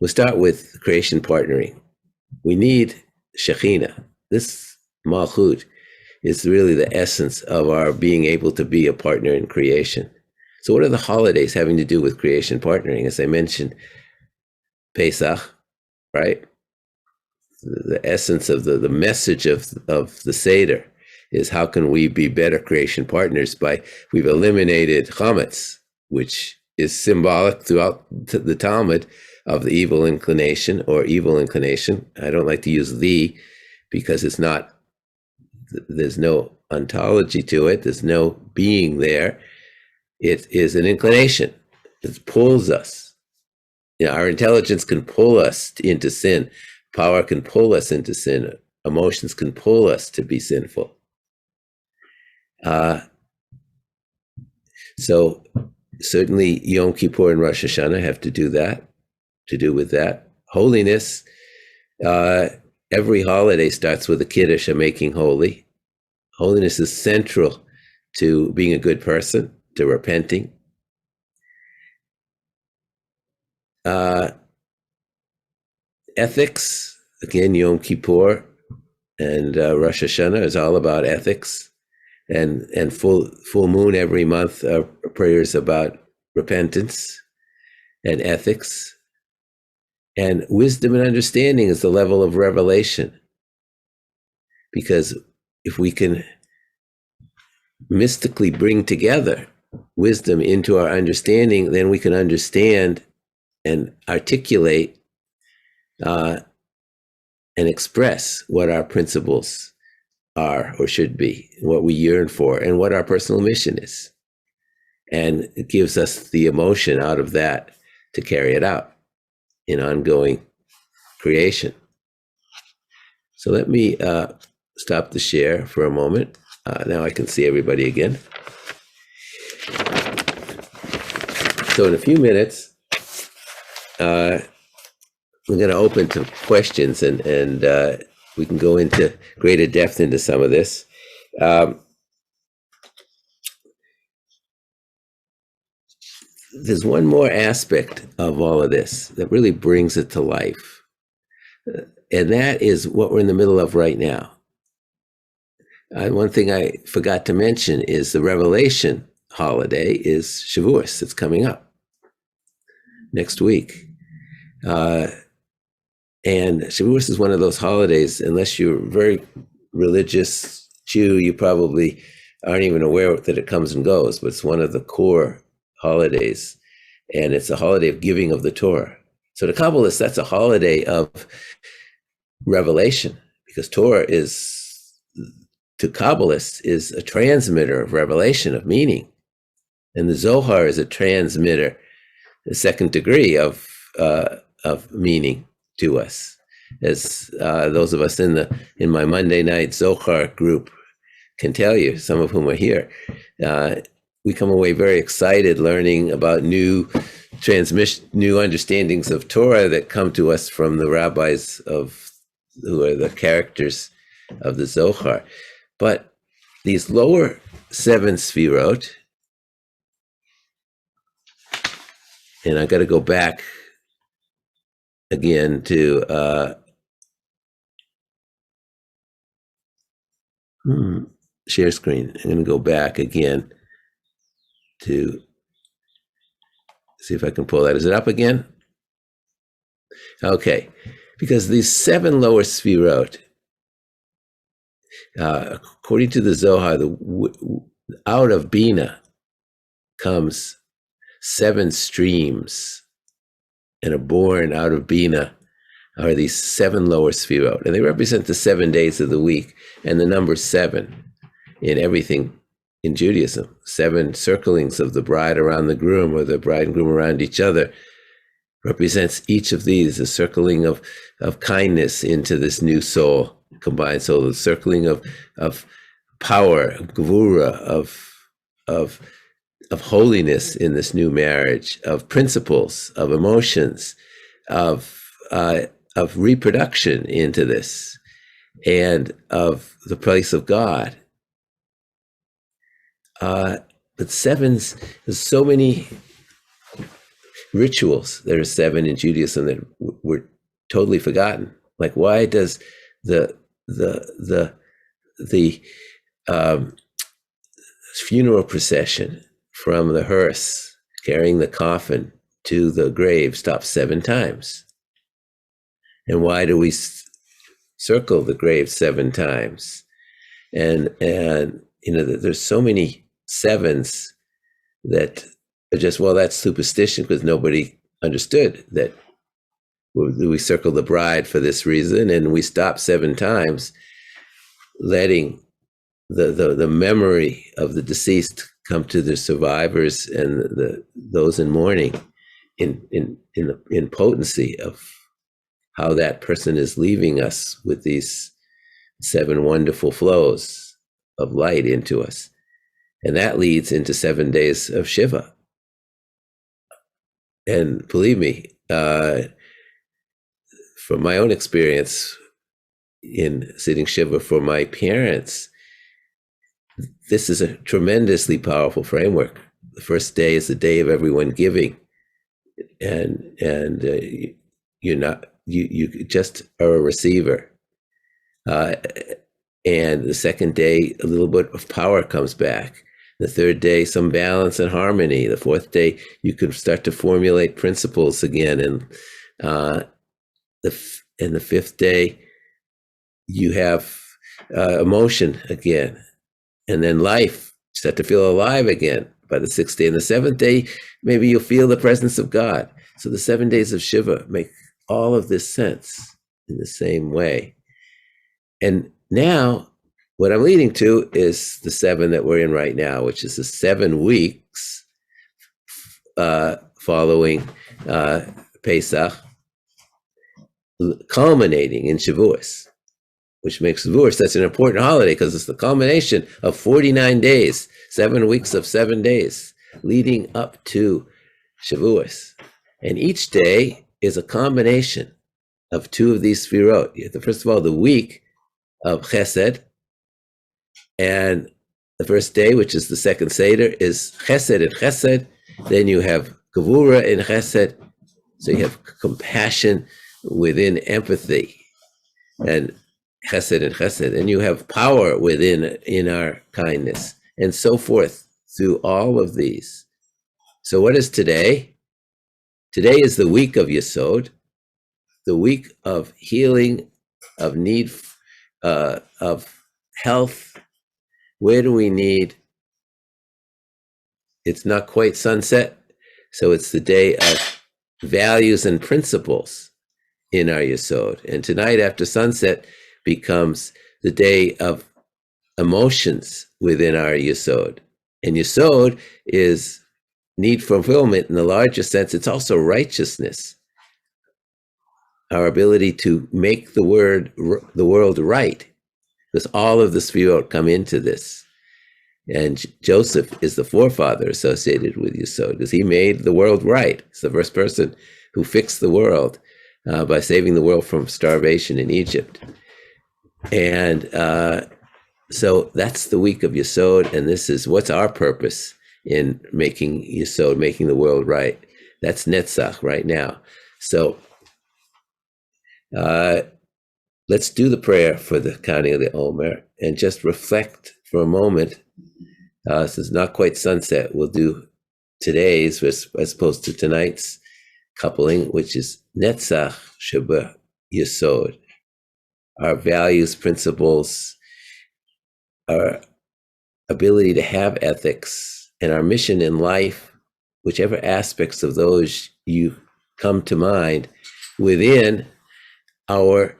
We'll start with creation partnering. We need Shekhinah. This Malchut is really the essence of our being able to be a partner in creation. So what are the holidays having to do with creation partnering? As I mentioned, Pesach, right? The essence of the message of the Seder is how can we be better creation partners we've eliminated chametz, which is symbolic throughout the Talmud of the evil inclination or evil inclination. I don't like to use because it's not, there's no ontology to it. There's no being there. It is an inclination. It pulls us. Our intelligence can pull us into sin. Power can pull us into sin. Emotions can pull us to be sinful. So certainly Yom Kippur and Rosh Hashanah have to do with that. Holiness, every holiday starts with a kiddush, a making holy. Holiness is central to being a good person, to repenting. Ethics, again, Yom Kippur and Rosh Hashanah is all about ethics. And full moon every month are prayers about repentance and ethics. And wisdom and understanding is the level of revelation. Because if we can mystically bring together wisdom into our understanding, then we can understand and articulate and express what our principles are or should be, what we yearn for, and what our personal mission is. And it gives us the emotion out of that to carry it out in ongoing creation. So let me stop the share for a moment. Now I can see everybody again. So in a few minutes, we're going to open to questions, and we can go into greater depth into some of this. There's one more aspect of all of this that really brings it to life, and that is what we're in the middle of right now. One thing I forgot to mention is the Revelation holiday is Shavuos. It's coming up next week. And Shavuos is one of those holidays, unless you're a very religious Jew, you probably aren't even aware that it comes and goes, but it's one of the core holidays. And it's a holiday of giving of the Torah. So to Kabbalists, that's a holiday of revelation, because Torah to Kabbalists, is a transmitter of revelation, of meaning. And the Zohar is a transmitter, the second degree of meaning to us. As those of us in my Monday night Zohar group can tell you, some of whom are here, we come away very excited learning about new understandings of Torah that come to us from the rabbis who are the characters of the Zohar. But these lower 7 sfirot, and I got to go back again to share screen. I'm going to go back again to see if I can pull that. Is it up again? Okay, because these 7 lower sfirot, according to the Zohar, out of Bina comes 7 streams, and are born out of Bina are these 7 lower sfirot, and they represent the 7 days of the week, and the number 7 in everything in Judaism. 7 circlings of the bride around the groom, or the bride and groom around each other, represents each of these, a circling of kindness into this new soul, combined soul, the circling of power, of gevura, of holiness in this new marriage, of principles, of emotions, of reproduction into this, and of the place of God. But 7's, there's so many rituals that are 7 in Judaism that were totally forgotten. Like, why does the funeral procession from the hearse carrying the coffin to the grave stop 7 times? And why do we circle the grave 7 times? And there's so many 7s that are just, well, that's superstition, because nobody understood that we circle the bride for this reason, and we stop 7 times, letting the memory of the deceased come to the survivors and those in mourning in potency of how that person is leaving us with these 7 wonderful flows of light into us. And that leads into 7 days of Shiva. And believe me, from my own experience in sitting Shiva for my parents, this is a tremendously powerful framework. The first day is the day of everyone giving, and you're not, you just are a receiver. And the second day, a little bit of power comes back. The third day, some balance and harmony. The fourth day, you can start to formulate principles again. And the fifth day, you have emotion again. And then life, you start to feel alive again by the sixth day. And the seventh day, maybe you'll feel the presence of God. So the 7 days of Shiva make all of this sense in the same way. And now, what I'm leading to is the 7 that we're in right now, which is the 7 weeks following Pesach, culminating in Shavuos, which makes Shavuos such an important holiday because it's the culmination of 49 days, 7 weeks of 7 days, leading up to Shavuos. And each day is a combination of 2 of these Sfirot. First of all, the week of Chesed, and the first day, which is the second Seder, is Chesed and Chesed. Then you have Gevura in Chesed, so you have compassion within empathy, and Chesed and Chesed, and you have power in our kindness, and so forth through all of these. So what is today? Today is the week of Yasod, the week of healing, of need, of health. Where do we need? It's not quite sunset, so it's the day of values and principles in our Yasod. And tonight after sunset becomes the day of emotions within our Yasod. And Yasod is need fulfillment in the larger sense. It's also righteousness. Our ability to make the world right, because all of the Sfirot come into this. And Joseph is the forefather associated with Yasod, because he made the world right. He's the first person who fixed the world by saving the world from starvation in Egypt. And so that's the week of Yasod, and this is what's our purpose in making Yasod, making the world right. That's Netzach right now. So let's do the prayer for the counting of the Omer and just reflect for a moment. Since it's not quite sunset, we'll do today's as opposed to tonight's coupling, which is Netzach Sheba Yasod. Our values, principles, our ability to have ethics, and our mission in life, whichever aspects of those you come to mind, within our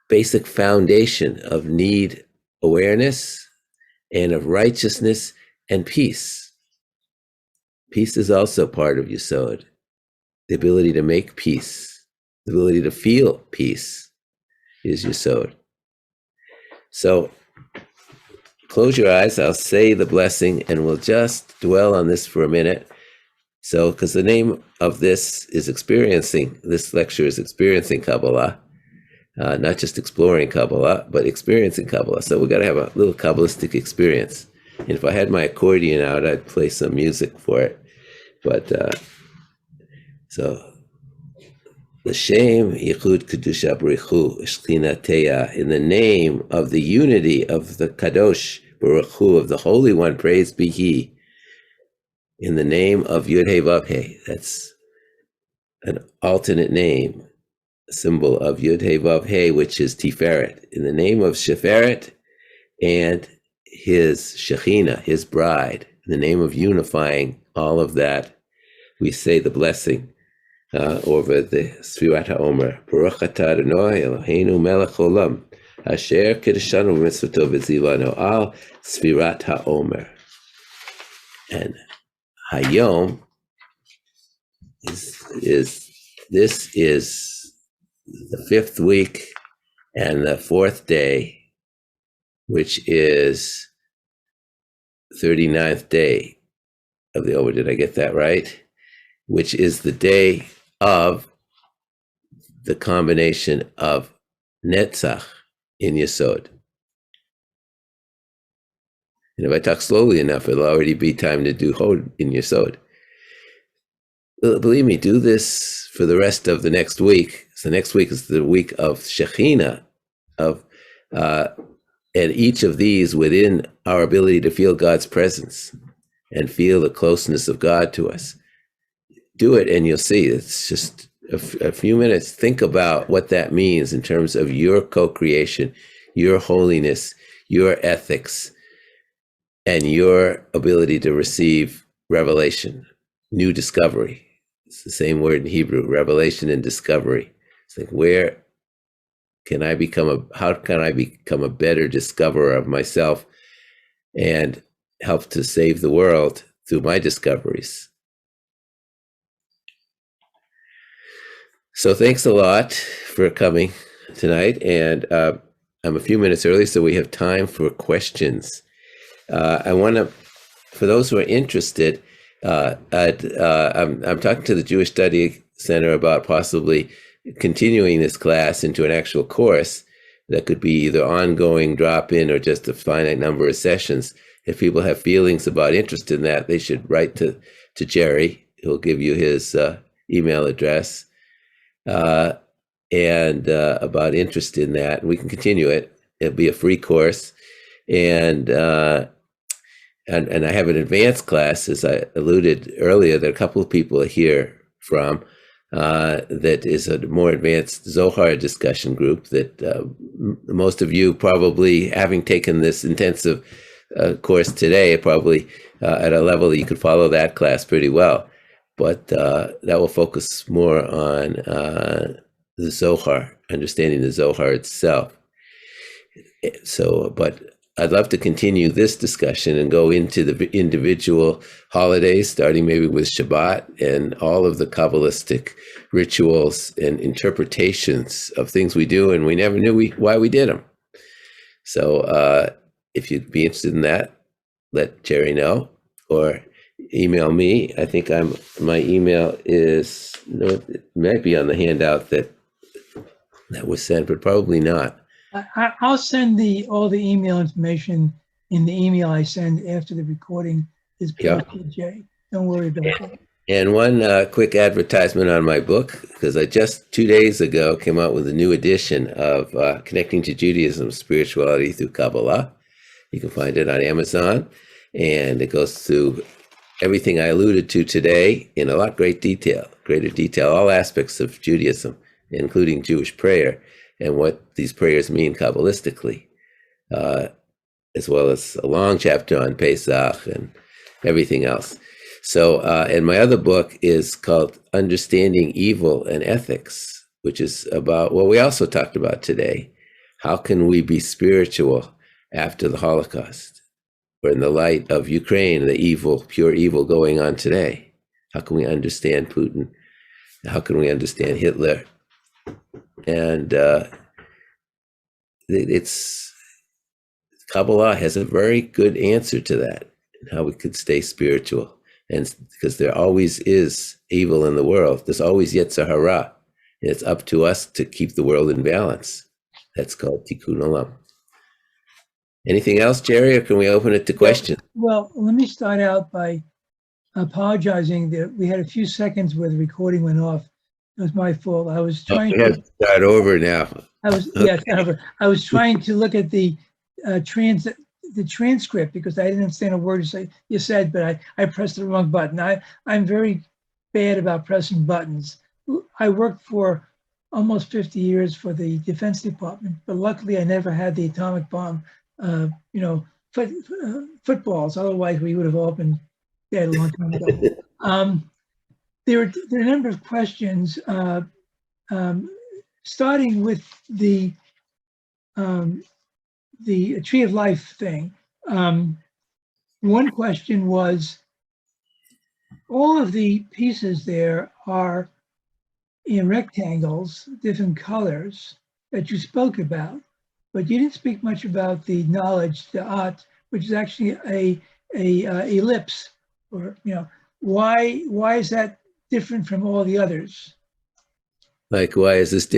basic foundation of need awareness and of righteousness and peace. Peace is also part of Yasod. The ability to make peace, the ability to feel peace is Yasod. So close your eyes, I'll say the blessing, and we'll just dwell on this for a minute. So, because the name of this is this lecture is Experiencing Kabbalah, not just exploring Kabbalah, but experiencing Kabbalah. So we've got to have a little Kabbalistic experience. And if I had my accordion out, I'd play some music for it. But, so, L'Shem Yichud Kedusha Baruch Shchinateya, in the name of the unity of the Kadosh Baruch Hu, of the Holy One, praise be He. In the name of Yud He Vav He, that's an alternate name, a symbol of Yud He Vav He, which is Tiferet. In the name of Sheferet and His Shekhinah, His bride, in the name of unifying all of that, we say the blessing over the Sfirat HaOmer. Baruch atah Adonai Eloheinu melech olam, asher kiddushanu b'mitzvoto v'tzivano al Sfirat HaOmer. And Hayom is the 5th week and the 4th day, which is 39th day of the Omer. Did I get that right? Which is the day of the combination of Netzach in Yasod. And if I talk slowly enough, it'll already be time to do Hod in Yasod. Believe me, do this for the rest of the next week. So next week is the week of Shekhinah, and each of these within our ability to feel God's presence and feel the closeness of God to us. Do it and you'll see. It's just a few minutes. Think about what that means in terms of your co-creation, your holiness, your ethics, and your ability to receive revelation, new discovery. It's the same word in Hebrew, revelation and discovery. It's like, how can I become a better discoverer of myself and help to save the world through my discoveries? So thanks a lot for coming tonight. And I'm a few minutes early, so we have time for questions. I want to, for those who are interested, I'm talking to the Jewish Study Center about possibly continuing this class into an actual course that could be either ongoing, drop-in, or just a finite number of sessions. If people have feelings about interest in that, they should write to Jerry. He'll give you his email address and about interest in that. We can continue it. It'll be a free course. And I have an advanced class, as I alluded earlier, that a couple of people are here from, that is a more advanced Zohar discussion group that most of you probably, having taken this intensive course today, are probably at a level that you could follow that class pretty well. But that will focus more on the Zohar, understanding the Zohar itself. So, but I'd love to continue this discussion and go into the individual holidays, starting maybe with Shabbat and all of the Kabbalistic rituals and interpretations of things we do, and we never knew why we did them. So if you'd be interested in that, let Jerry know or email me. I think my email is, it might be on the handout that was sent, but probably not. I'll send all the email information in the email I send after the recording is posted, Jay. Don't worry about that. And one quick advertisement on my book, because I just 2 days ago came out with a new edition of Connecting to Judaism, Spirituality Through Kabbalah. You can find it on Amazon, and it goes through everything I alluded to today in a lot greater detail, all aspects of Judaism, including Jewish prayer, and what these prayers mean Kabbalistically, as well as a long chapter on Pesach and everything else. So, and my other book is called Understanding Evil and Ethics, which is about what we also talked about today. How can we be spiritual after the Holocaust, or in the light of Ukraine, the evil, pure evil going on today? How can we understand Putin? How can we understand Hitler? And Kabbalah has a very good answer to that, and how we could stay spiritual. And because there always is evil in the world, there's always Yetzer Hara, and it's up to us to keep the world in balance. That's called Tikkun Olam. Anything else, Jerry, or can we open it to questions? Well, let me start out by apologizing that we had a few seconds where the recording went off. It was my fault. I was trying to start over now. I was trying to look at the transcript because I didn't understand a word you said, but I pressed the wrong button. I'm very bad about pressing buttons. I worked for almost 50 years for the Defense Department, but luckily I never had the atomic bomb, footballs. Otherwise, we would have all been dead a long time ago. There are a number of questions, starting with the Tree of Life thing. One question was, all of the pieces there are in rectangles, different colors that you spoke about, but you didn't speak much about the knowledge, the art, which is actually a ellipse, or why is that different from all the others? Like, why is this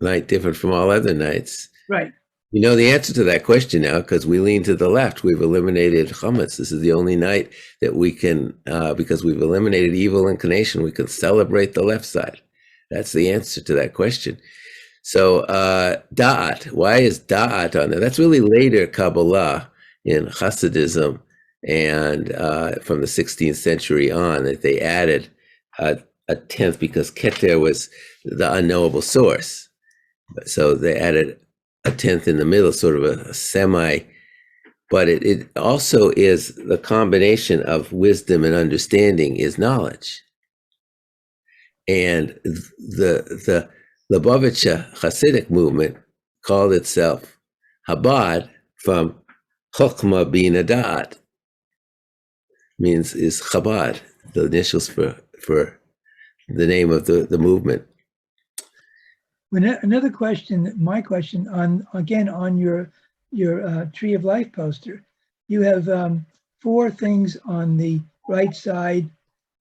night different from all other nights? Right. You know the answer to that question now, because we lean to the left. We've eliminated chametz. This is the only night that we can, because we've eliminated evil inclination, we can celebrate the left side. That's the answer to that question. So da'at, why is da'at on there? That's really later Kabbalah in Hasidism, and from the 16th century on, that they added a 10th because Keter was the unknowable source. So they added a 10th in the middle, sort of a semi, but it also is the combination of wisdom and understanding is knowledge. And the Lubavitcher Hasidic movement called itself Chabad from Chokhmah Bina Da'at, means is Chabad, the initials for the name of the movement. Another question, my question on your Tree of Life poster, you have 4 things on the right side: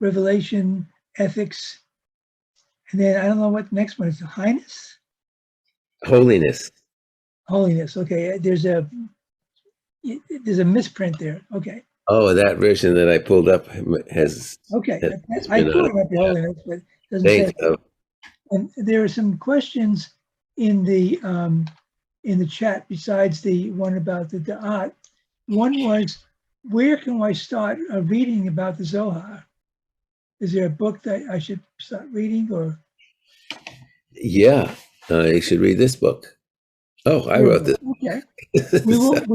revelation, ethics, and then I don't know what the next one is. Highness, Holiness. Okay, there's a misprint there. Okay. Oh, that version that I pulled up has. Okay, has I been thought about the holiness, but it doesn't say. And there are some questions in the chat besides the one about the Da'at. One was, where can I start reading about the Zohar? Is there a book that I should start reading, or? Yeah, you should read this book. Oh, I wrote this. Okay. We will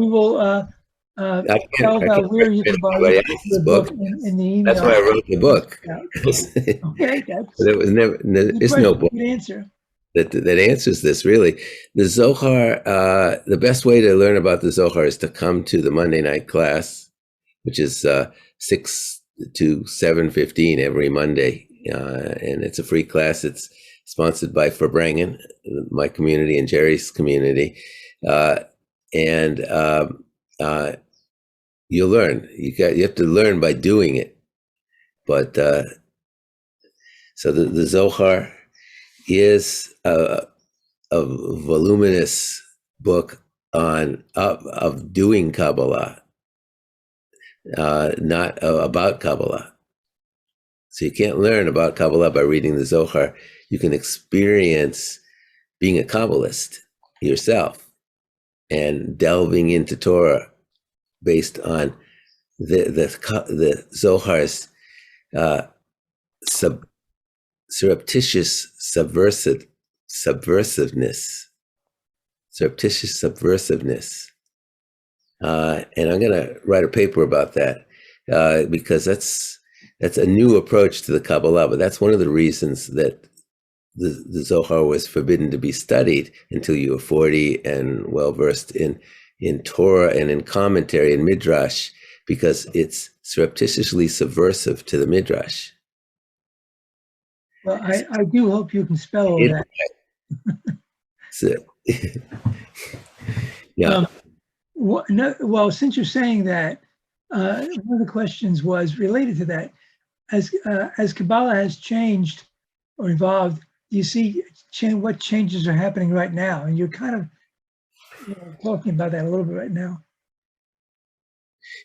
tell about where you can buy the book in the email. That's why I wrote the book. Okay, but it was never. It's no book. Good answer. That answers this, really. The Zohar, the best way to learn about the Zohar is to come to the Monday night class, which is 6 to 7:15 every Monday, and it's a free class. It's sponsored by Verbrangen, my community, and Jerry's community, and you'll learn. You have to learn by doing it. But so the Zohar is a voluminous book of doing Kabbalah, not about Kabbalah. So you can't learn about Kabbalah by reading the Zohar. You can experience being a Kabbalist yourself and delving into Torah based on the Zohar's surreptitious subversiveness. And I'm going to write a paper about that because that's a new approach to the Kabbalah, but that's one of the reasons that the Zohar was forbidden to be studied until you were 40 and well-versed in Torah and in commentary and Midrash, because it's surreptitiously subversive to the Midrash. Well, I do hope you can spell all that. So, yeah. Well, since you're saying that, one of the questions was related to that. As Kabbalah has changed or evolved, do you see what changes are happening right now? And you're kind of talking about that a little bit right now.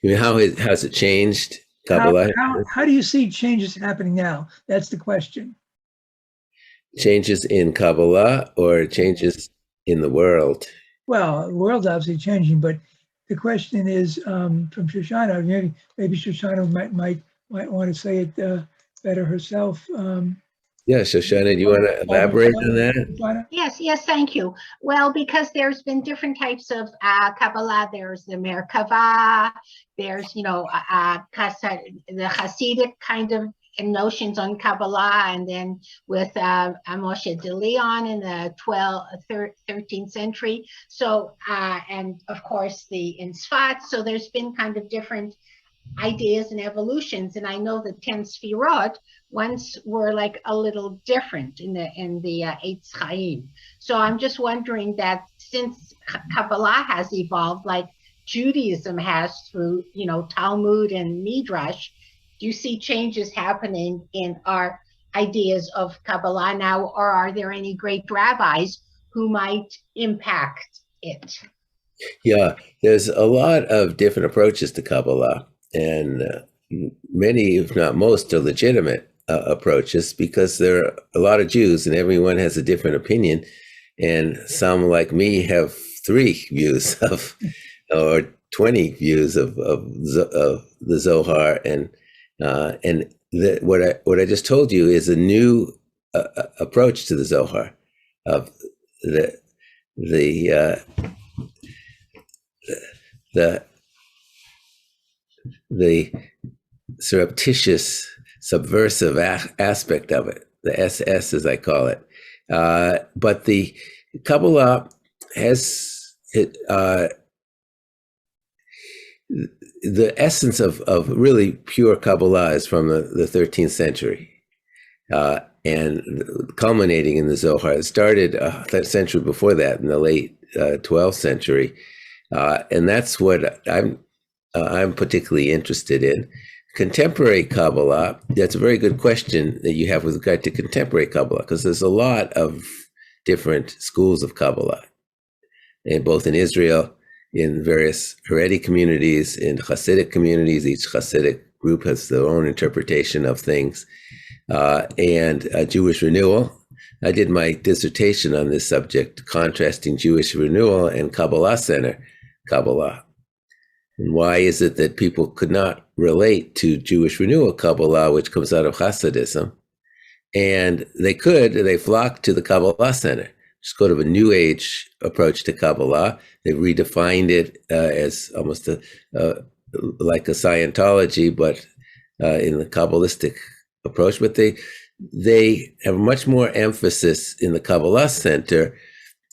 You mean, how has it changed, Kabbalah? How do you see changes happening now? That's the question. Changes in Kabbalah or changes in the world? Well, the world's obviously changing, but the question is from Shoshana. Maybe Shoshana might want to say it better herself. Yeah, Shoshana, do you want to elaborate on that? Yes, thank you. Well, because there's been different types of Kabbalah. There's the Merkava, there's, the Hasidic kind of notions on Kabbalah, and then with Moshe de Leon in the 13th century. So, and of course in Sfat. So there's been kind of different ideas and evolutions. And I know the 10 Sfirot once were like a little different in the Eitz Chaim. So I'm just wondering that since Kabbalah has evolved, like Judaism has through, Talmud and Midrash. Do you see changes happening in our ideas of Kabbalah now, or are there any great rabbis who might impact it? Yeah, there's a lot of different approaches to Kabbalah, and many, if not most, are legitimate approaches, because there are a lot of Jews and everyone has a different opinion. And some, like me, have 3 views of, or 20 views of the Zohar. And what I just told you is a new approach to the Zohar, of the surreptitious, subversive aspect of it, the SS, as I call it. But the Kabbalah has the essence of really pure Kabbalah is from the 13th century, and culminating in the Zohar. It started a century before that, in the late 12th century, and that's what I'm particularly interested in. Contemporary Kabbalah, that's a very good question that you have with regard to contemporary Kabbalah, because there's a lot of different schools of Kabbalah, and both in Israel, in various Haredi communities, in Hasidic communities. Each Hasidic group has their own interpretation of things, and Jewish Renewal. I did my dissertation on this subject, contrasting Jewish Renewal and Kabbalah Center Kabbalah. And why is it that people could not relate to Jewish Renewal Kabbalah, which comes out of Hasidism? And they flocked to the Kabbalah Center, just sort of a New Age approach to Kabbalah. They redefined it as almost like a Scientology, but in the Kabbalistic approach. But they have much more emphasis in the Kabbalah Center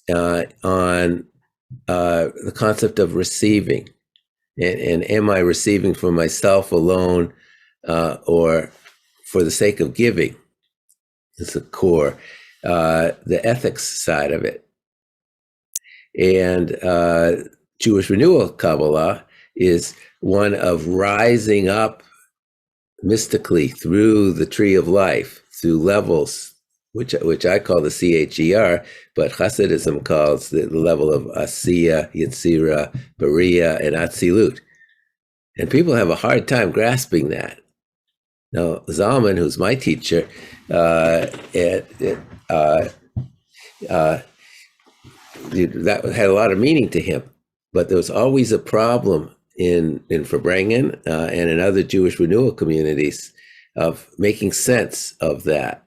on the concept of receiving. And am I receiving for myself alone, or for the sake of giving? It's the core, the ethics side of it. And Jewish Renewal Kabbalah is one of rising up mystically through the tree of life, through levels, which I call the CHER, but Hasidism calls the level of Asiya, Yetzira, Bariya, and Atzilut. And people have a hard time grasping that. Now, Zalman, who's my teacher, that had a lot of meaning to him, but there was always a problem in Farbrengen and in other Jewish renewal communities of making sense of that.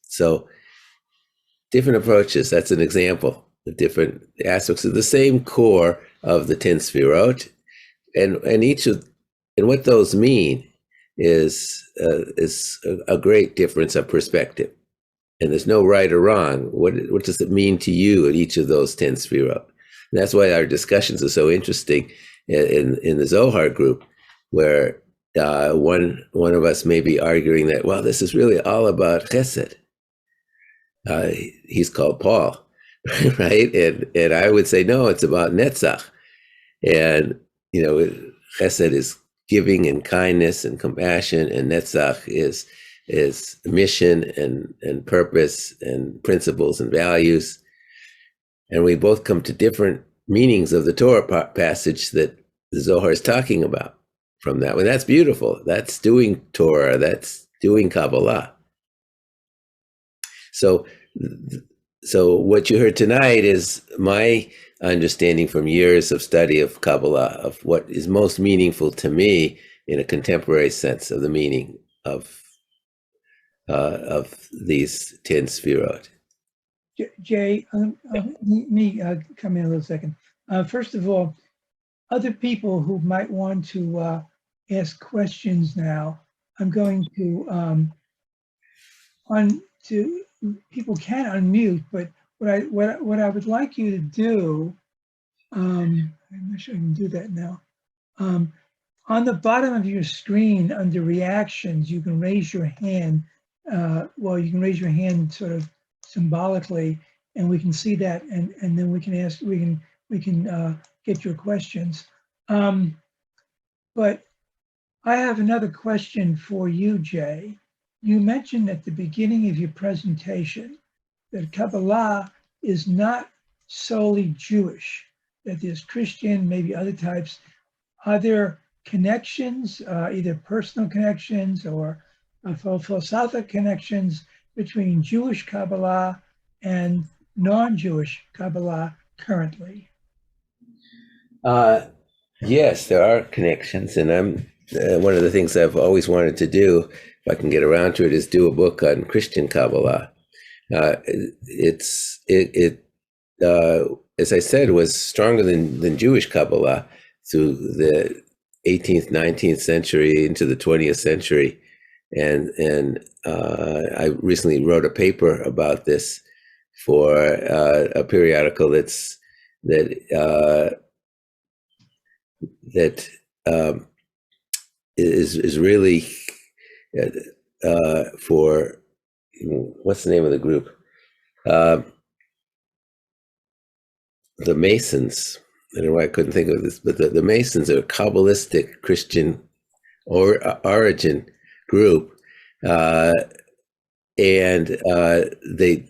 So different approaches, that's an example of different aspects of the same core of the 10 Sfirot, and what those mean is a great difference of perspective. And there's no right or wrong. What does it mean to you at each of those 10 Sfirot? And that's why our discussions are so interesting in the Zohar group, where one of us may be arguing that, well, this is really all about Chesed. He's called Paul, right? And I would say, no, it's about Netzach. And, Chesed is giving and kindness and compassion, and Netzach is mission and purpose and principles and values. And we both come to different meanings of the Torah passage that the Zohar is talking about from that. Well, that's beautiful. That's doing Torah. That's doing Kabbalah. So what you heard tonight is my understanding from years of study of Kabbalah of what is most meaningful to me in a contemporary sense of the meaning of these 10 Sfirot. Jay, let me come in a little second. First of all, other people who might want to ask questions now, I'm going to people can unmute, but what I would like you to do, I'm not sure I can do that now. On the bottom of your screen under reactions, you can raise your hand. You can raise your hand sort of symbolically, and we can see that, and then we can get your questions. But I have another question for you, Jay. You mentioned at the beginning of your presentation that Kabbalah is not solely Jewish, that there's Christian, maybe other types. Are there connections, either personal connections or philosophical connections between Jewish Kabbalah and non-Jewish Kabbalah currently? Yes, there are connections, and I'm one of the things I've always wanted to do, if I can get around to it, is do a book on Christian Kabbalah. As I said, was stronger than Jewish Kabbalah through the 18th, 19th century into the 20th century, and I recently wrote a paper about this for a periodical that is really for, what's the name of the group? The Masons. I don't know why I couldn't think of this, but the Masons are a Kabbalistic Christian origin group, and they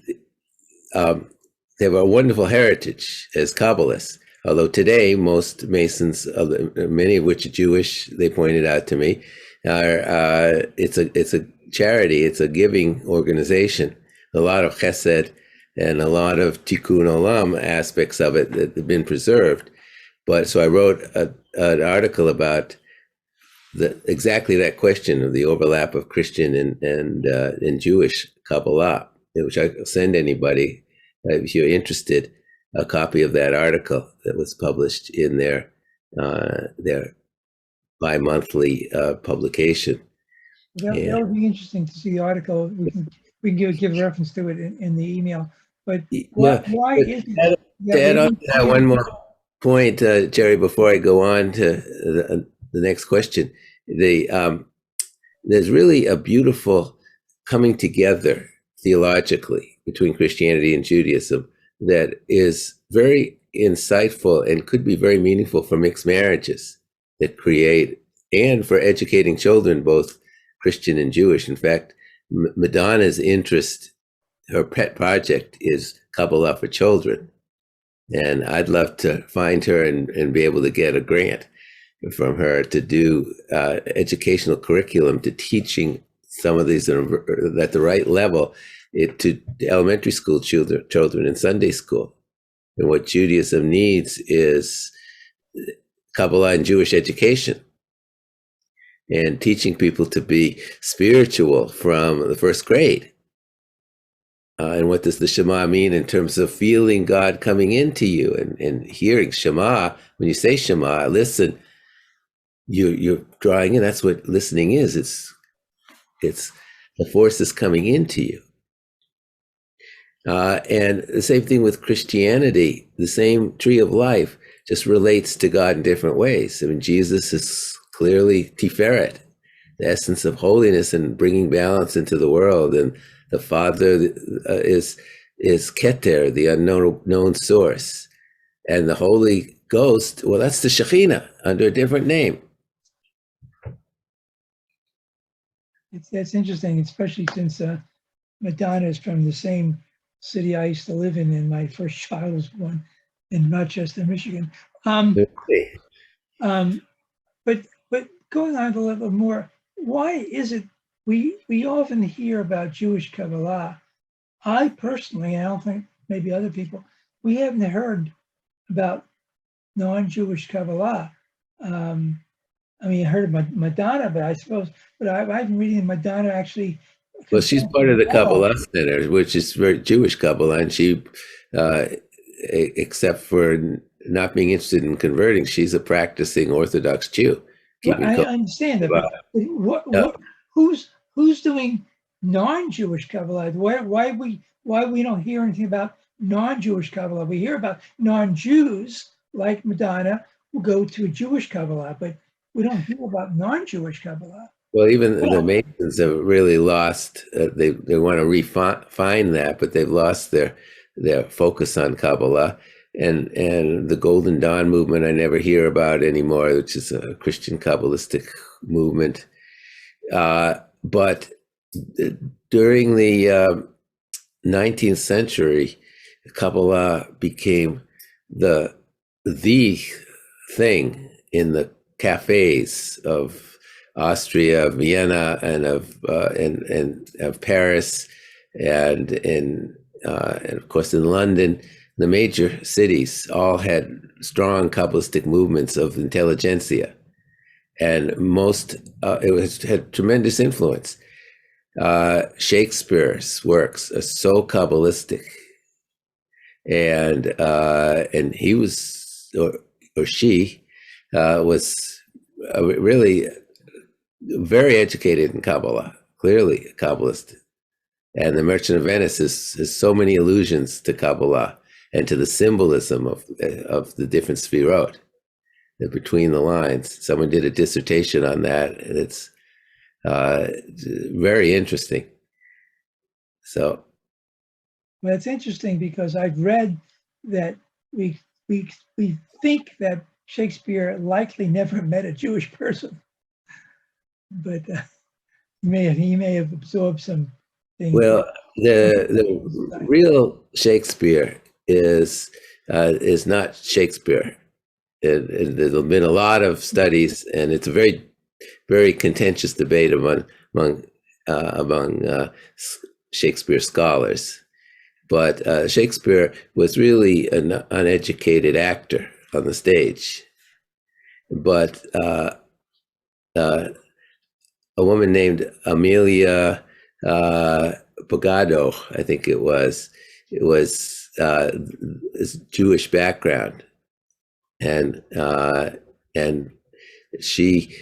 have a wonderful heritage as Kabbalists. Although today most Masons, many of which are Jewish, they pointed out to me, it's a charity, it's a giving organization. A lot of chesed and a lot of tikkun olam aspects of it that have been preserved. But so I wrote an article about exactly that question of the overlap of Christian and Jewish Kabbalah, which I send anybody, if you're interested, a copy of that article that was published in their bi-monthly publication. That would be interesting to see the article. We can give reference to it in the email. But why is it? To add on to that, one more point, Jerry, before I go on to the next question, there's really a beautiful coming together theologically between Christianity and Judaism that is very insightful and could be very meaningful for mixed marriages that create, and for educating children, both Christian and Jewish. In fact, Madonna's interest, her pet project, is Kabbalah for children. And I'd love to find her and be able to get a grant from her to do educational curriculum to teaching some of these at the right level to elementary school children in Sunday school. And what Judaism needs is Kabbalah and Jewish education, and teaching people to be spiritual from the first grade. And what does the Shema mean in terms of feeling God coming into you and hearing Shema? When you say Shema, listen, you're drawing in. That's what listening is. It's the forces coming into you. And the same thing with Christianity. The same tree of life just relates to God in different ways. I mean, Jesus is clearly Tiferet, the essence of holiness and bringing balance into the world. And the Father is Keter, the unknown source. And the Holy Ghost, well, that's the Shekhinah under a different name. That's interesting, especially since Madonna is from the same city I used to live in, and my first child was born in Rochester, Michigan. But going on a little more, why is it we often hear about Jewish Kabbalah? I personally, and I don't think maybe other people, we haven't heard about non-Jewish Kabbalah. I mean, I heard of Madonna, but I suppose, but I've been reading Madonna actually. Well, she's part of the Kabbalah Center, which is very Jewish Kabbalah, and she, except for not being interested in converting, she's a practicing Orthodox Jew. Well, I understand that, but who's doing non-Jewish Kabbalah? Why we don't hear anything about non-Jewish Kabbalah? We hear about non-Jews like Madonna who go to a Jewish Kabbalah, but we don't hear about non-Jewish Kabbalah. Well, even the Masons have really lost. They want to refine that, but they've lost their focus on Kabbalah. and the Golden Dawn movement I never hear about anymore, which is a Christian Kabbalistic movement. But during the 19th century, Kabbalah became the thing in the cafes of Austria, Vienna, and of Paris, and of course in London. The major cities all had strong Kabbalistic movements of intelligentsia, and had tremendous influence. Shakespeare's works are so Kabbalistic, and he was, or she was really very educated in Kabbalah, clearly a Kabbalist. And The Merchant of Venice has so many allusions to Kabbalah and to the symbolism of the different sfirot, between the lines. Someone did a dissertation on that, and it's very interesting. So, well, it's interesting because I've read that we think that Shakespeare likely never met a Jewish person, but he may have absorbed some things. Well, the real Shakespeare is not Shakespeare. There's been a lot of studies, and it's a very, very contentious debate among Shakespeare scholars. But Shakespeare was really an uneducated actor on the stage. But a woman named Amelia Bogado, I think it was Jewish background, and she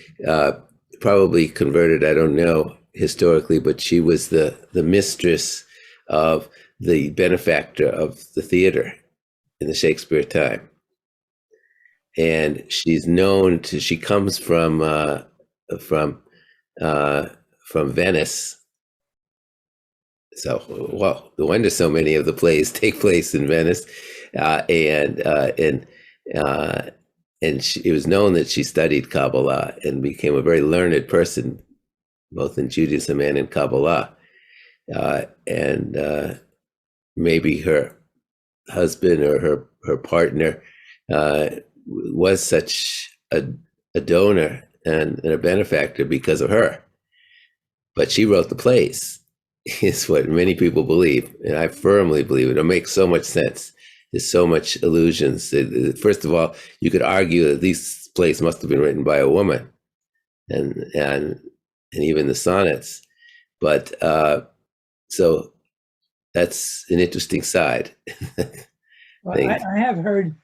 probably converted, I don't know historically, but she was the mistress of the benefactor of the theater in the Shakespeare time. And she's known to, she comes from Venice. So, well, no wonder so many of the plays take place in Venice, and it was known that she studied Kabbalah and became a very learned person, both in Judaism and in Kabbalah. And maybe her husband or her partner was such a donor and a benefactor because of her. But she wrote the plays, is what many people believe, and I firmly believe it. It makes so much sense. There's so much allusions. First of all, you could argue that these plays must have been written by a woman, and even the sonnets. But so that's an interesting side. Well, I have heard,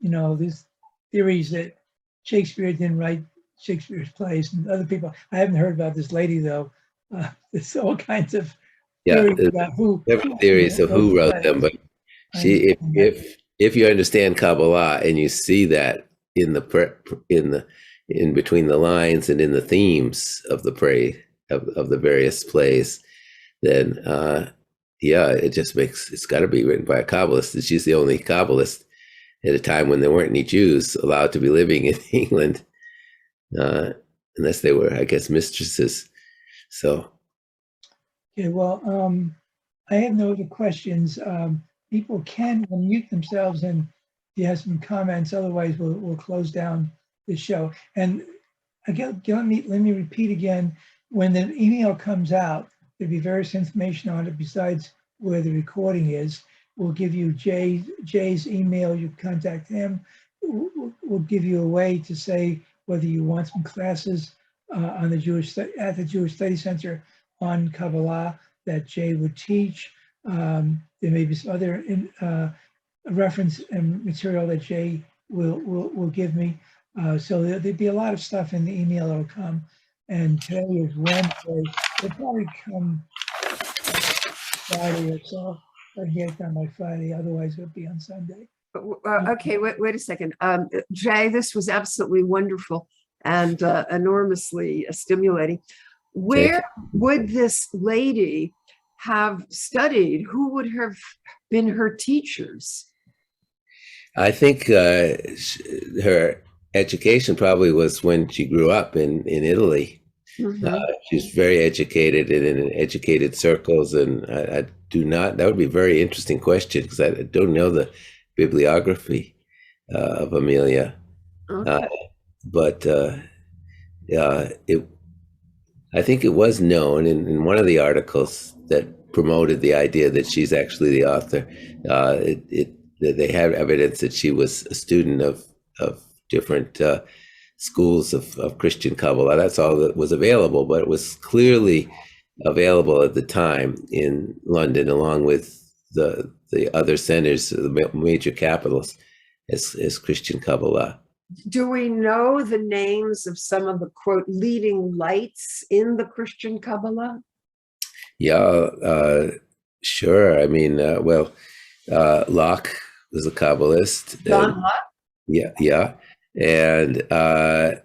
these theories that Shakespeare didn't write Shakespeare's plays, and other people. I haven't heard about this lady though. There's all kinds of theories about theories of who wrote them, but she, if you understand Kabbalah and you see that in between the lines and in the themes of the of the various plays, then it just makes, it's got to be written by a Kabbalist. She's the only Kabbalist at a time when there weren't any Jews allowed to be living in England, unless they were, I guess, mistresses. So, okay, well, I have no other questions. People can unmute themselves, and if you have some comments, otherwise we'll close down the show. And again, let me repeat again, when the email comes out, there'll be various information on it besides where the recording is. We'll give you Jay's email, you contact him. We'll give you a way to say whether you want some classes at the Jewish Study Center on Kabbalah that Jay would teach. There may be some other reference and material that Jay will give me. So there'll be a lot of stuff in the email that'll come. And today is Wednesday. It'll probably come Friday or so. I'll get it done by Friday. Otherwise, it'll be on Sunday. Okay, wait a second. Jay, this was absolutely wonderful and enormously stimulating. Where would this lady have studied? Who would have been her teachers? I think her education probably was when she grew up in Italy. Mhm. She was very educated and in educated circles, and I do not. That would be a very interesting question because I don't know the bibliography of Amelia, Okay. but it. I think it was known in one of the articles that promoted the idea that she's actually the author. That they have evidence that she was a student of different schools of Christian Kabbalah. That's all that was available, but it was clearly available at the time in London, along with the other centers, the major capitals, as Christian Kabbalah. Do we know the names of some of the quote leading lights in the Christian Kabbalah? Yeah, sure. I mean, Locke was a Kabbalist. John Locke? Yeah, and I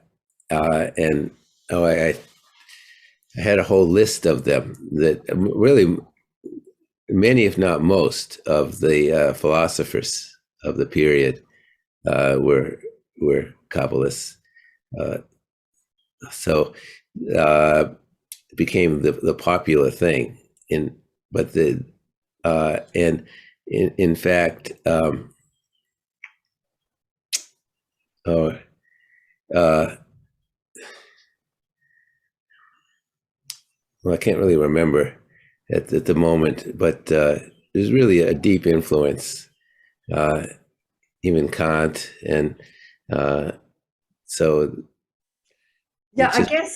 had a whole list of them that really many, if not most, of the philosophers of the period were Kabbalists. So it became the popular thing. In fact, well, I can't really remember at the moment, but there's really a deep influence, even Kant, and so. Yeah,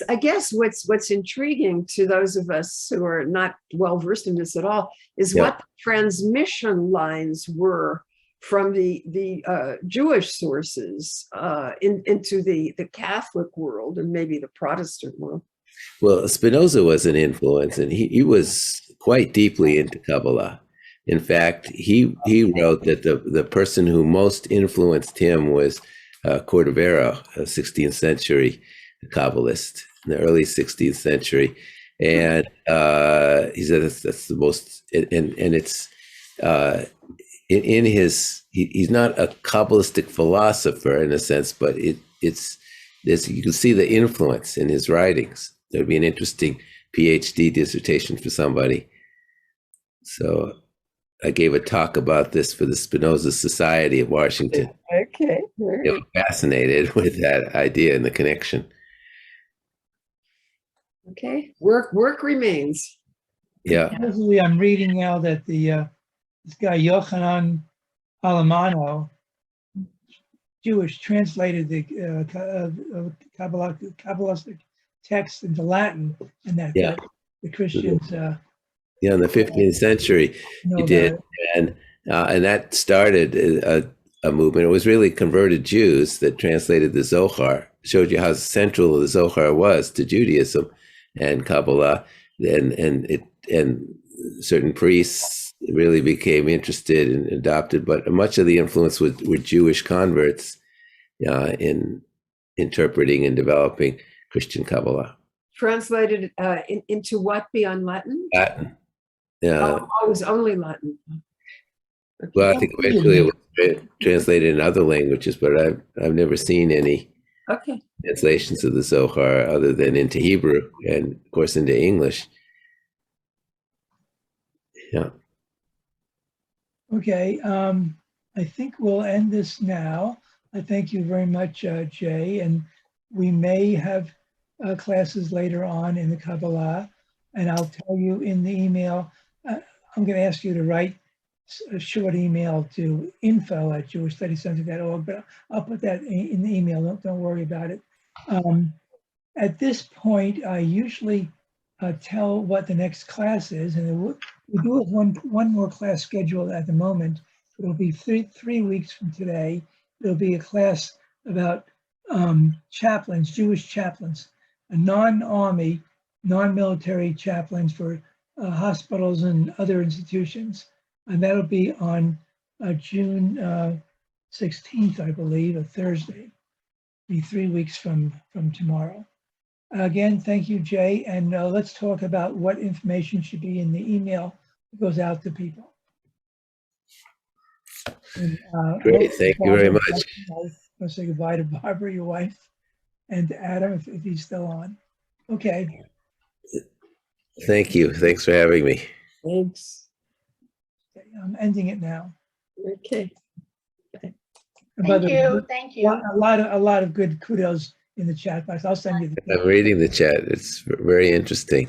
I guess what's intriguing to those of us who are not well versed in this at all is what the transmission lines were from the Jewish sources into the Catholic world and maybe the Protestant world. Well, Spinoza was an influence, and he was quite deeply into Kabbalah. In fact, he wrote that the person who most influenced him was Cordovero, a 16th century Kabbalist in the early 16th century, and he said that's the most, and it's in his. He's not a Kabbalistic philosopher in a sense, but it's you can see the influence in his writings. It would be an interesting PhD dissertation for somebody. So I gave a talk about this for the Spinoza Society of Washington. Okay. They were fascinated with that idea and the connection. Okay. Work remains. Yeah. Supposedly, I'm reading now that this guy Yochanan Alamano, Jewish, translated the Kabbalistic text into Latin, and that the Christians. Yeah, in the 15th century, he did, and that started a movement. It was really converted Jews that translated the Zohar, showed you how central the Zohar was to Judaism and Kabbalah, and certain priests really became interested and adopted. But much of the influence were Jewish converts in interpreting and developing Christian Kabbalah. Translated into what beyond Latin? Latin. It was only Latin. Okay. Well, I think eventually it was translated in other languages, but I've never seen any translations of the Zohar other than into Hebrew and, of course, into English. Yeah. Okay. I think we'll end this now. I thank you very much, Jay, and we may have classes later on in the Kabbalah, and I'll tell you in the email. I'm going to ask you to write a short email to info@jewishstudiescenter.org, but I'll put that in the email. Don't worry about it. At this point, I usually tell what the next class is, and we do have one more class scheduled at the moment. It'll be three weeks from today. It'll be a class about chaplains, Jewish chaplains, a non-army, non-military chaplains for hospitals and other institutions. And that'll be on June 16th, I believe, a Thursday. Be 3 weeks from tomorrow. Again, thank you, Jay. And let's talk about what information should be in the email that goes out to people. And, Great, thank you very much. I'll say goodbye to Barbara, your wife, and to Adam if he's still on. Okay. Thank you. Thanks for having me. Thanks. I'm ending it now. Okay. And by the way, Thank you. a lot of good kudos in the chat box. I'll send you the. I'm reading the chat. It's very interesting.